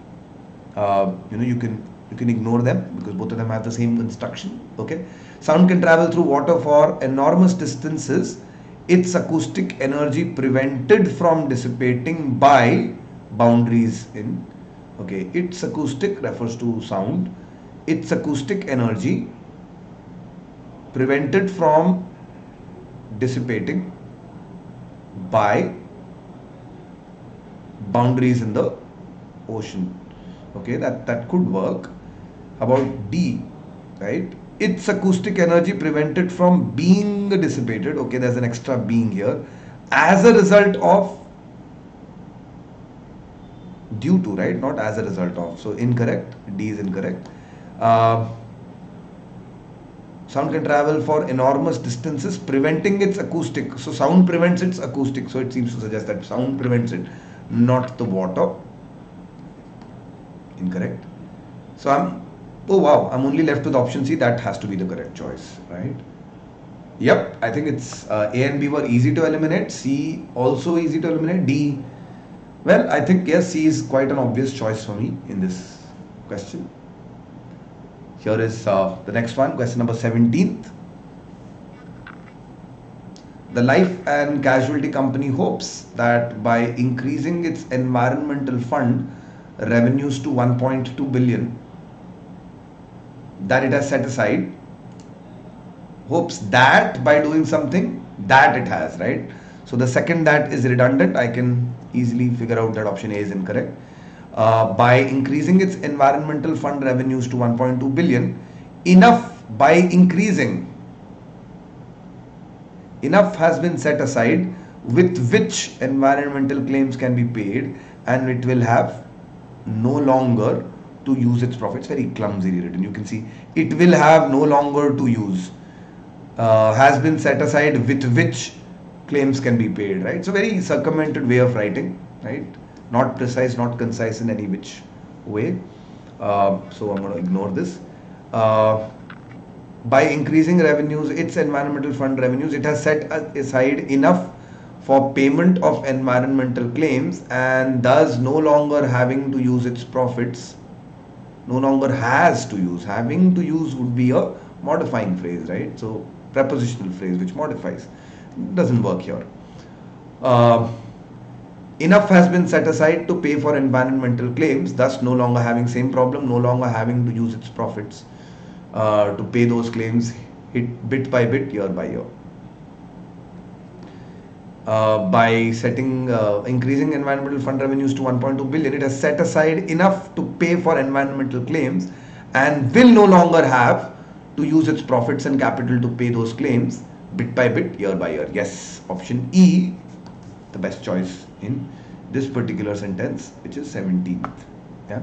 you can ignore them because both of them have the same construction. Okay, sound can travel through water for enormous distances, its acoustic energy prevented from dissipating by boundaries in. Okay, its acoustic refers to sound. Its acoustic energy prevented from dissipating by boundaries in the ocean. Okay, that could work. How about D, right? Its acoustic energy prevented from being dissipated. Okay, there's an extra being here. As a result of, due to, right? Not as a result of. So incorrect. D is incorrect. Sound can travel for enormous distances, preventing its acoustic. So sound prevents its acoustic. So it seems to suggest that sound prevents it, not the water. Incorrect. So I'm only left with option C. That has to be the correct choice, right? Yep, I think it's A and B were easy to eliminate. C also easy to eliminate. D, well, I think yes, C is quite an obvious choice for me in this question. Here is the next one, question number 17th. The Life and Casualty Company hopes that by increasing its environmental fund revenues to 1.2 billion that it has set aside, hopes that by doing something that it has, right? So the second that is redundant. I can easily figure out that option A is incorrect. By increasing its environmental fund revenues to 1.2 billion, enough has been set aside with which environmental claims can be paid, and it will have no longer to use its profits. Very clumsily written. You can see it will have no longer to use. Has been set aside with which claims can be paid, right? So very circumvented way of writing, right? Not precise, not concise in any which way. So I'm going to ignore this. By increasing revenues, its environmental fund revenues, it has set aside enough for payment of environmental claims, and thus no longer having to use its profits. No longer has to use. Having to use would be a modifying phrase, right? So prepositional phrase which modifies. Doesn't work here. enough has been set aside to pay for environmental claims, thus no longer having same problem, no longer having to use its profits to pay those claims hit bit by bit, year by year. By setting increasing environmental fund revenues to 1.2 billion, it has set aside enough to pay for environmental claims and will no longer have to use its profits and capital to pay those claims bit by bit, year by year. Yes, option E, the best choice in this particular sentence, which is 17th. Yeah.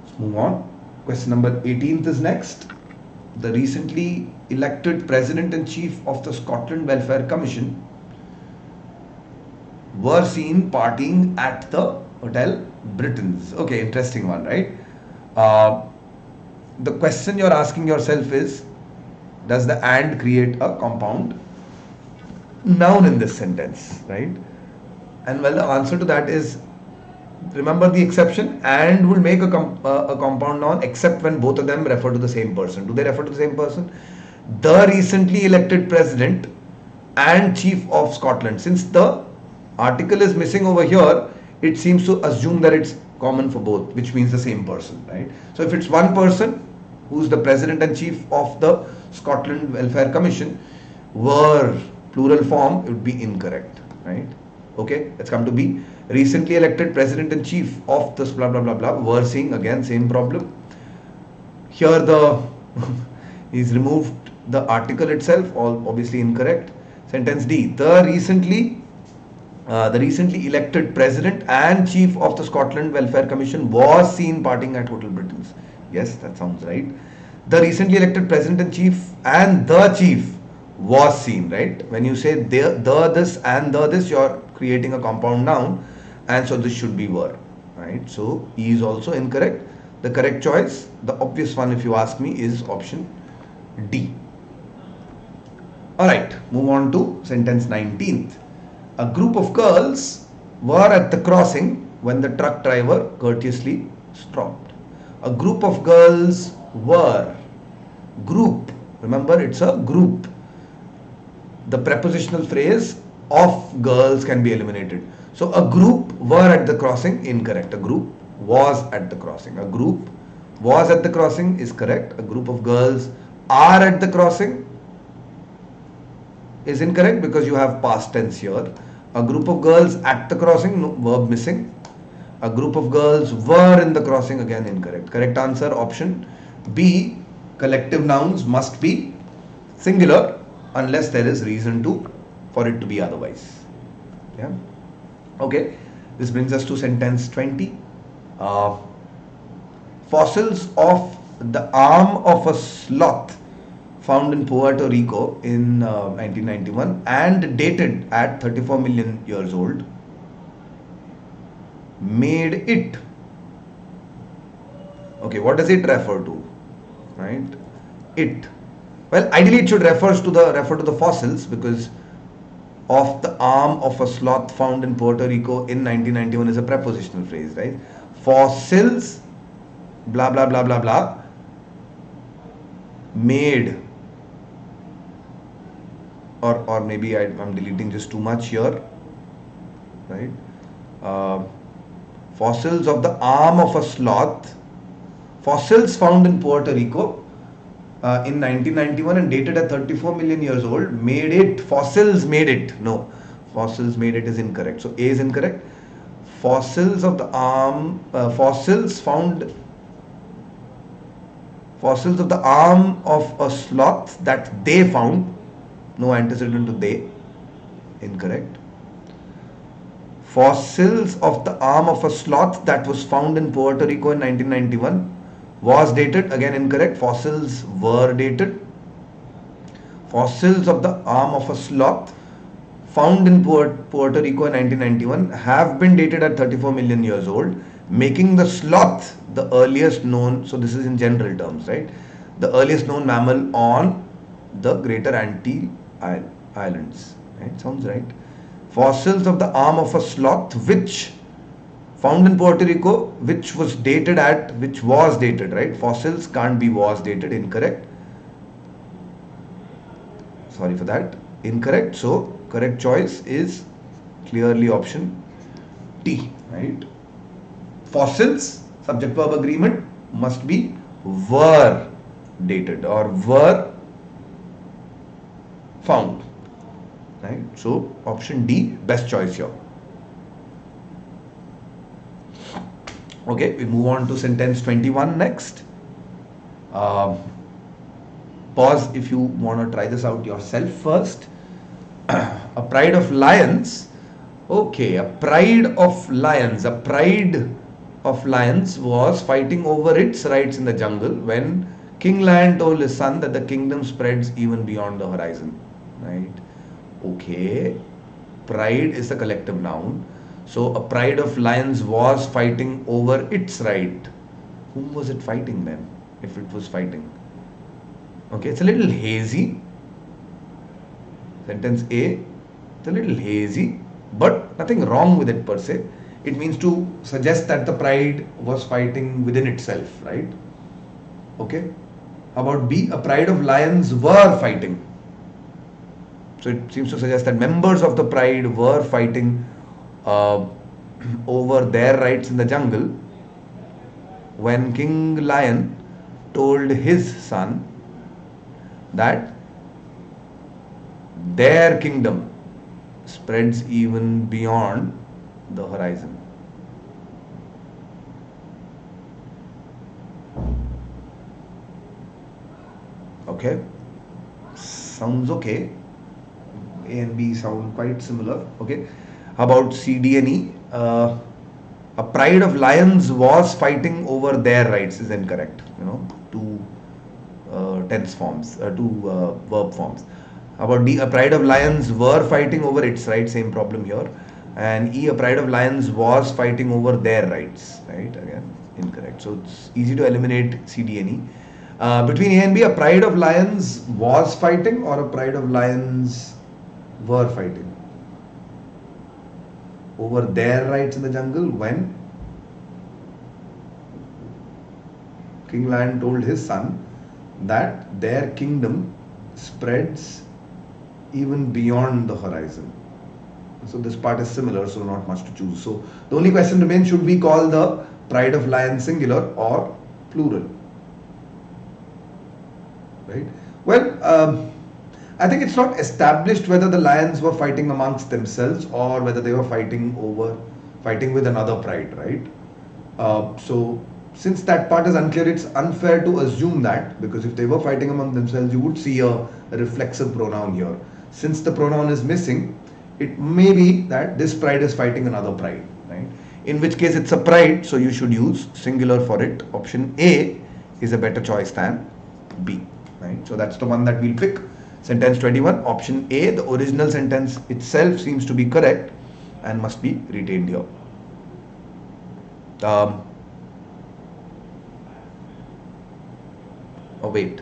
Let's move on. Question number 18th is next. The recently elected President and Chief of the Scotland Welfare Commission were seen partying at the Hotel Britons. Okay, interesting one, right? Uh, the question you're asking yourself is, does the and create a compound noun in this sentence, right? And well, the answer to that is, remember the exception, and will make a compound noun except when both of them refer to the same person. Do they refer to the same person? The recently elected president and chief of Scotland. Since the article is missing over here, it seems to assume that it's common for both, which means the same person, right? So if it's one person who's the president and chief of the Scotland Welfare Commission, were plural form, it would be incorrect, right? Okay, let's come to B. Recently elected president and chief of this blah blah blah blah, were seeing, again same problem. Here the he's removed the article itself, all obviously incorrect. Sentence D. The recently elected president and chief of the Scotland Welfare Commission was seen partying at Hotel Britons. Yes, that sounds right. The recently elected president and the chief was seen, right? When you say the this and the this, you're creating a compound noun, and so this should be were, right? So E is also incorrect. The correct choice, the obvious one if you ask me, is option D. Alright, move on to sentence 19th. A group of girls were at the crossing when the truck driver courteously stopped. A group of girls were. Group, remember it's a group. The prepositional phrase of girls can be eliminated. So a group were at the crossing, incorrect. A group was at the crossing. A group was at the crossing is correct. A group of girls are at the crossing is incorrect because you have past tense here. A group of girls at the crossing, no, verb missing. A group of girls were in the crossing, again incorrect. Correct answer option B. Collective nouns must be singular unless there is reason for it to be otherwise. Yeah. Okay. This brings us to sentence 20. Fossils of the arm of a sloth found in Puerto Rico in 1991 and dated at 34 million years old made it. Okay, what does it refer to? Right? It. Well, ideally it should refer to the fossils, because of the arm of a sloth found in Puerto Rico in 1991 is a prepositional phrase, right? Fossils, blah blah blah blah blah, made. Or maybe I'm deleting just too much here, right? Fossils of the arm of a sloth, fossils found in Puerto Rico in 1991 and dated at 34 million years old, made it, fossils made it. No, fossils made it is incorrect. So A is incorrect. Fossils of the arm, fossils of the arm of a sloth that they found. No antecedent to they, incorrect. Fossils of the arm of a sloth that was found in Puerto Rico in 1991 was dated, again incorrect. Fossils were dated. Fossils of the arm of a sloth found in Puerto Rico in 1991 have been dated at 34 million years old, making the sloth the earliest known, so this is in general terms, right? The earliest known mammal on the Greater Antilles Islands, right? Sounds right. Fossils of the arm of a sloth which found in Puerto Rico, which was dated, right? Fossils can't be was dated, incorrect. Sorry for that, incorrect. So correct choice is clearly option T, right? Fossils, subject verb agreement must be were dated or were found, right? So option D, best choice here. Okay, we move on to sentence 21 next. Um, Pause if you want to try this out yourself first. A pride of lions. Okay, a pride of lions. A pride of lions was fighting over its rights in the jungle when King Lion told his son that the kingdom spreads even beyond the horizon. Right? Okay. Pride is a collective noun. So a pride of lions was fighting over its right. Whom was it fighting then? If it was fighting. Okay, it's a little hazy. Sentence A, it's a little hazy, but nothing wrong with it per se. It means to suggest that the pride was fighting within itself, right? Okay. How about B? A pride of lions were fighting. So it seems to suggest that members of the pride were fighting uh, over their rights in the jungle when King Lion told his son that their kingdom spreads even beyond the horizon. Okay, sounds okay. A and B sound quite similar. Okay, how about C, D, and E? A pride of lions was fighting over their rights is incorrect. Two tense forms, two verb forms. How about D? A pride of lions were fighting over its rights. Same problem here. And E, a pride of lions was fighting over their rights. Right? Again, incorrect. So it's easy to eliminate C, D, and E. Between A and B, a pride of lions was fighting or a pride of lions were fighting over their rights in the jungle when King Lion told his son that their kingdom spreads even beyond the horizon. So this part is similar, so not much to choose. So the only question remains, should we call the pride of lion singular or plural? Right? Well, I think it's not established whether the lions were fighting amongst themselves or whether they were fighting with another pride, right? So since that part is unclear, it's unfair to assume that, because if they were fighting among themselves, you would see a reflexive pronoun here. Since the pronoun is missing, it may be that this pride is fighting another pride, right? In which case it's a pride, so you should use singular for it. Option A is a better choice than B, right? So that's the one that we'll pick. Sentence 21, option A, the original sentence itself seems to be correct and must be retained here. Oh wait,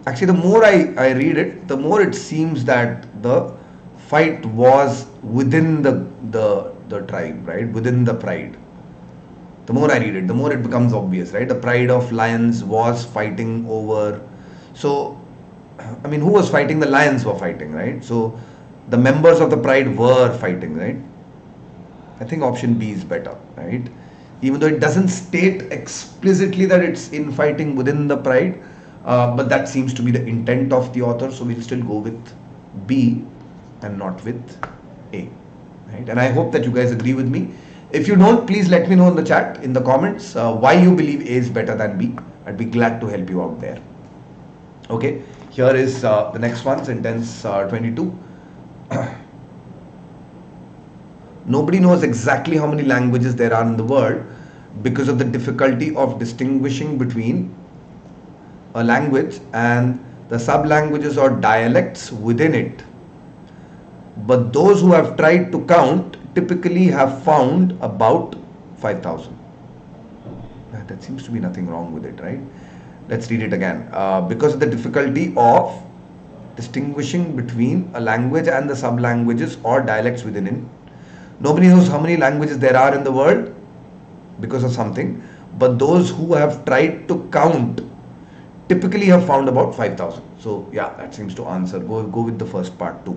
actually the more I read it, the more it seems that the fight was within the tribe, right? Within the pride. The more I read it, the more it becomes obvious, right? The pride of lions was fighting over. So, I mean, who was fighting? The lions were fighting, right? So, the members of the pride were fighting, right? I think option B is better, right? Even though it doesn't state explicitly that it's infighting within the pride, but that seems to be the intent of the author, so we'll still go with B and not with A, right? And I hope that you guys agree with me. If you don't, please let me know in the chat, in the comments, why you believe A is better than B. I'd be glad to help you out there. Okay, here is the next one, sentence 22. Nobody knows exactly how many languages there are in the world because of the difficulty of distinguishing between a language and the sub-languages or dialects within it. But those who have tried to count typically have found about 5,000. That seems to be nothing wrong with it, right? Let's read it again. Because of the difficulty of distinguishing between a language and the sub-languages or dialects within it. Nobody knows how many languages there are in the world because of something, but those who have tried to count typically have found about 5,000. So yeah, that seems to answer. Go with the first part too,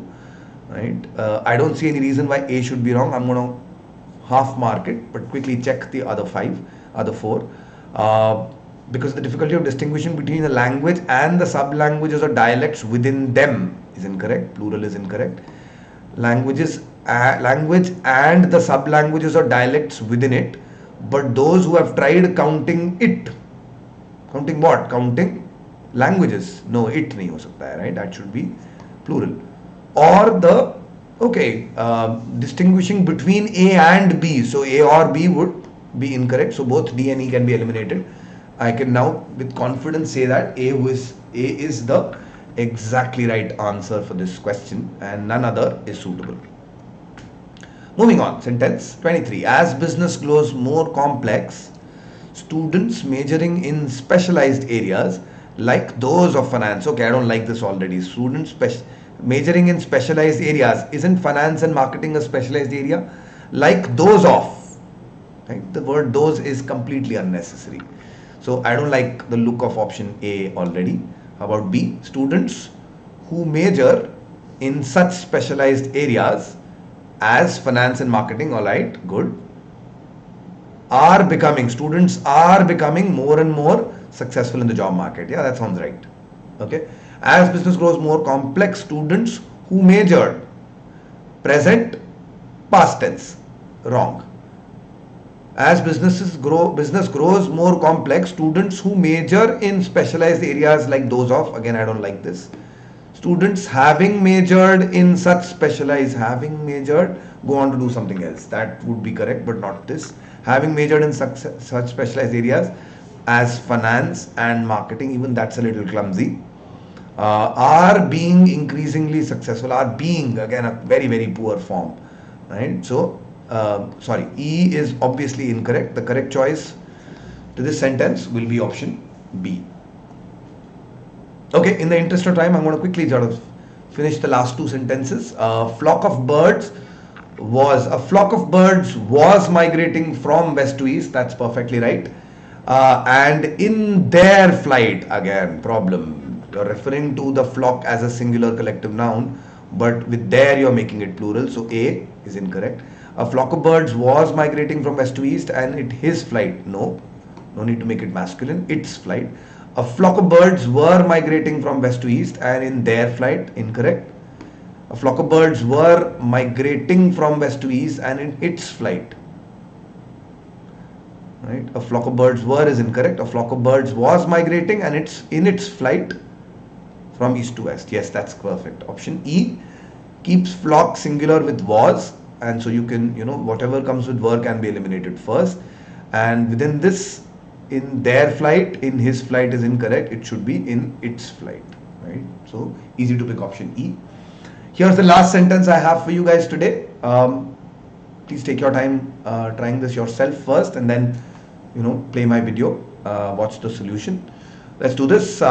right? I don't see any reason why A should be wrong. I'm going to half mark it, but quickly check the other four. Because the difficulty of distinguishing between a language and the sub-languages or dialects within them is incorrect. Plural is incorrect. Language and the sub-languages or dialects within it, but those who have tried counting it, counting what? Counting languages. No, it nahi ho sakta hai, right? That should be plural. Or the, okay, distinguishing between A and B. So A or B would be incorrect. So both D and E can be eliminated. I can now with confidence say that A is the exactly right answer for this question and none other is suitable. Moving on, sentence 23. As business grows more complex, students majoring in specialized areas like those of finance. Okay, I don't like this already. Students majoring in specialized areas. Isn't finance and marketing a specialized area? Like those of. Right? The word those is completely unnecessary. So I don't like the look of option A already. How about B? Students who major in such specialized areas as finance and marketing, alright, good. Students are becoming more and more successful in the job market. Yeah, that sounds right. Okay. As business grows more complex, students who majored, present, past tense, wrong. As business grows more complex, students who major in specialized areas like those of, again I don't like this. Students having majored in such go on to do something else. That would be correct, but not this. Having majored in such specialized areas as finance and marketing, even that's a little clumsy. Are being increasingly successful, are being, again a very, very poor form, right? So, sorry, E is obviously incorrect. The correct choice to this sentence will be option B. Okay, in the interest of time, I'm going to quickly sort of finish the last two sentences. A flock of birds was migrating from west to east. That's perfectly right. And in their flight, again, problem. You're referring to the flock as a singular collective noun, but with their you're making it plural. So A is incorrect. A flock of birds was migrating from west to east and his flight. No need to make it masculine. Its flight. A flock of birds were migrating from west to east and in their flight. Incorrect. A flock of birds were migrating from west to east and in its flight. Right? A flock of birds were is incorrect. A flock of birds was migrating and it's in its flight from east to west. Yes, that's perfect. Option E keeps flock singular with was, and so you can, whatever comes with were can be eliminated first. And within this, in their flight, in his flight is incorrect. It should be in its flight. Right? So easy to pick option E. Here's the last sentence I have for you guys today. Please take your time trying this yourself first and then, play my video, watch the solution. Let's do this.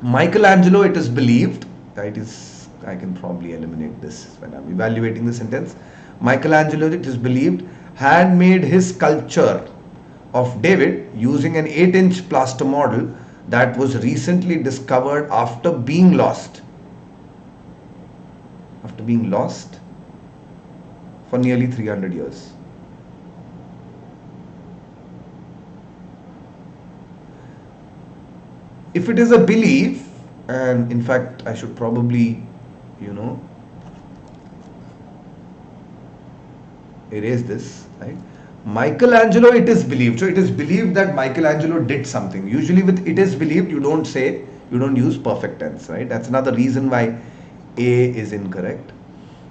Michelangelo, it is believed, I can probably eliminate this when I'm evaluating the sentence. Michelangelo, it is believed, had made his sculpture of David using an 8-inch plaster model that was recently discovered after being lost. For nearly 300 years. If it is a belief, and in fact I should probably, erase this, right? Michelangelo, it is believed. So it is believed that Michelangelo did something. Usually with it is believed, you don't use perfect tense, right? That's another reason why A is incorrect.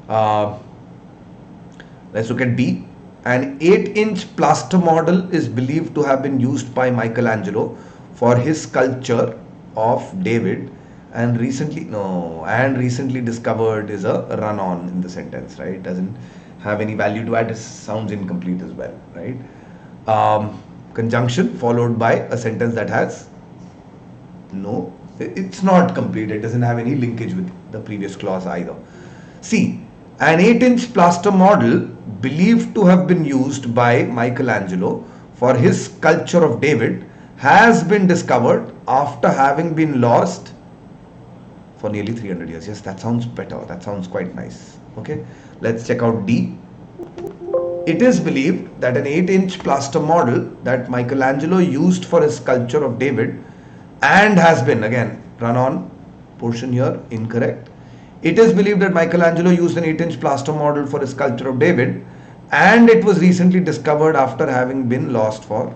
Let's look at B. An 8-inch plaster model is believed to have been used by Michelangelo for his sculpture of David and recently discovered is a run-on in the sentence, right? Doesn't have any value to add. It sounds incomplete as well, right? Conjunction followed by a sentence that has no It's not complete. It doesn't have any linkage with the previous clause either. See, an 8-inch plaster model believed to have been used by Michelangelo for his sculpture of David has been discovered after having been lost for nearly 300 years. Yes, that sounds better. That sounds quite nice. Okay, let's check out D. It is believed that an 8-inch plaster model that Michelangelo used for his sculpture of David and has been, again, run on portion here, incorrect. It is believed that Michelangelo used an 8-inch plaster model for his sculpture of David and it was recently discovered after having been lost for.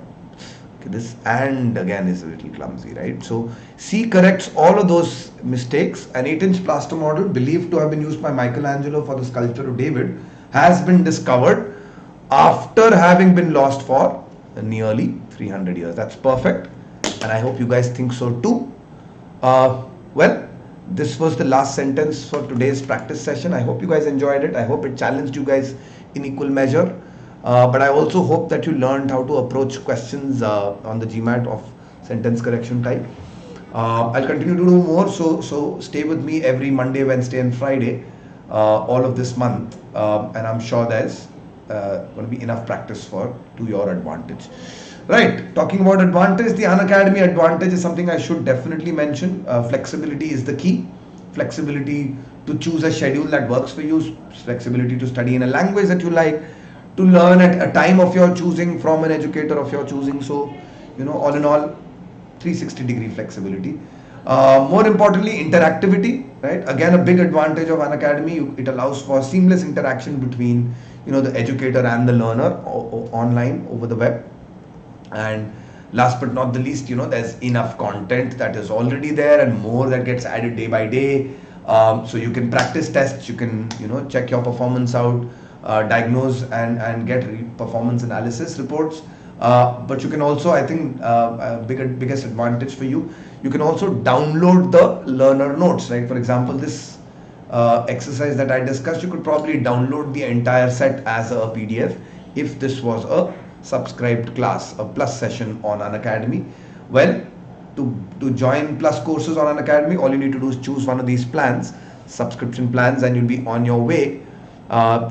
Okay, this and again is a little clumsy, right? So C corrects all of those mistakes. An 8-inch plaster model believed to have been used by Michelangelo for the sculpture of David has been discovered after having been lost for nearly 300 years. That's perfect, and I hope you guys think so too. Well, this was the last sentence for today's practice session. I hope you guys enjoyed it. I hope it challenged you guys in equal measure. But I also hope that you learned how to approach questions on the GMAT of sentence correction type. I'll continue to do more, so stay with me every Monday, Wednesday, and Friday all of this month, and I'm sure there's going to be enough practice to your advantage. Right, talking about advantage, the Unacademy advantage is something I should definitely mention. Flexibility is the key. Flexibility to choose a schedule that works for you, flexibility to study in a language that you like, to learn at a time of your choosing from an educator of your choosing. So, all in all, 360-degree flexibility. More importantly, interactivity, right? Again, a big advantage of Unacademy. It allows for seamless interaction between, the educator and the learner online over the web. And last but not the least, there's enough content that is already there and more that gets added day by day. So you can practice tests, you can, check your performance out, diagnose and get performance analysis reports. But you can also, I think, biggest advantage for you, you can also download the learner notes, right? For example, this exercise that I discussed, you could probably download the entire set as a PDF if this was a subscribed class, a plus session on Unacademy. Well, to join plus courses on Unacademy, all you need to do is choose one of these plans, subscription plans, and you'll be on your way.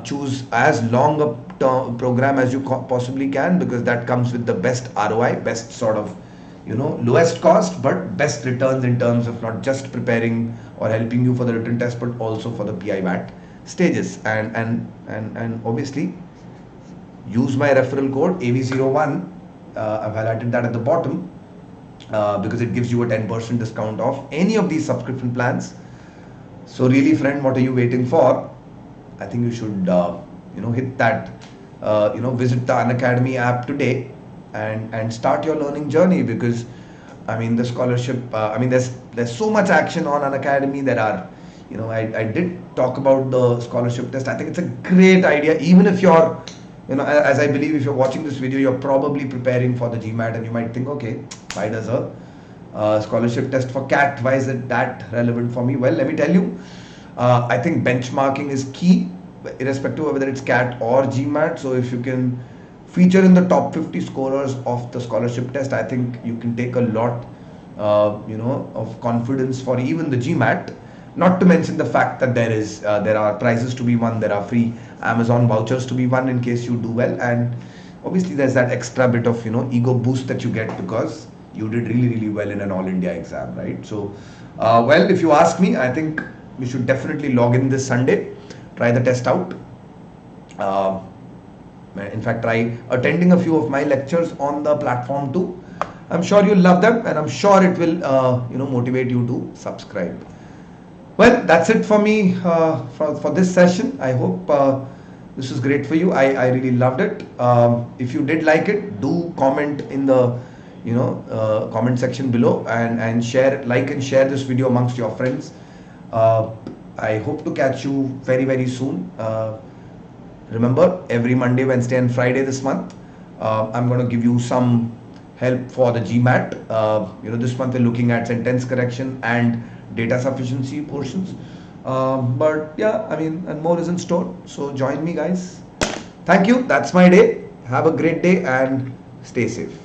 Choose as long a program as you possibly can, because that comes with the best ROI, best sort of lowest cost but best returns in terms of not just preparing or helping you for the written test but also for the PI/VAT stages. And obviously use my referral code AV01. I've highlighted that at the bottom because it gives you a 10% discount off any of these subscription plans. So really, friend, what are you waiting for? I think you should hit that visit the Unacademy app today and start your learning journey, because the scholarship, there's so much action on Unacademy. There are, I did talk about the scholarship test. I think it's a great idea. Even if you're, as I believe, if you're watching this video, you're probably preparing for the GMAT and you might think, okay, why does a scholarship test for CAT, why is it that relevant for me? Well, let me tell you, I think benchmarking is key, irrespective of whether it's CAT or GMAT. So if you can feature in the top 50 scorers of the scholarship test, I think you can take a lot, of confidence for even the GMAT. Not to mention the fact that there are prizes to be won, there are free Amazon vouchers to be won in case you do well, and obviously there's that extra bit of ego boost that you get because you did really, really well in an all India exam, right? So, well, if you ask me, I think we should definitely log in this Sunday, try the test out. In fact, try attending a few of my lectures on the platform too. I'm sure you'll love them, and I'm sure it will, motivate you to subscribe. Well, that's it for me for this session. I hope this was great for you. I really loved it. If you did like it, do comment in the comment section below and share, like and share this video amongst your friends. I hope to catch you very, very soon. Remember, every Monday, Wednesday, and Friday this month, I'm going to give you some help for the GMAT. This month we're looking at sentence correction and data sufficiency portions. But yeah, and more is in store. So join me, guys. Thank you. That's my day. Have a great day and stay safe.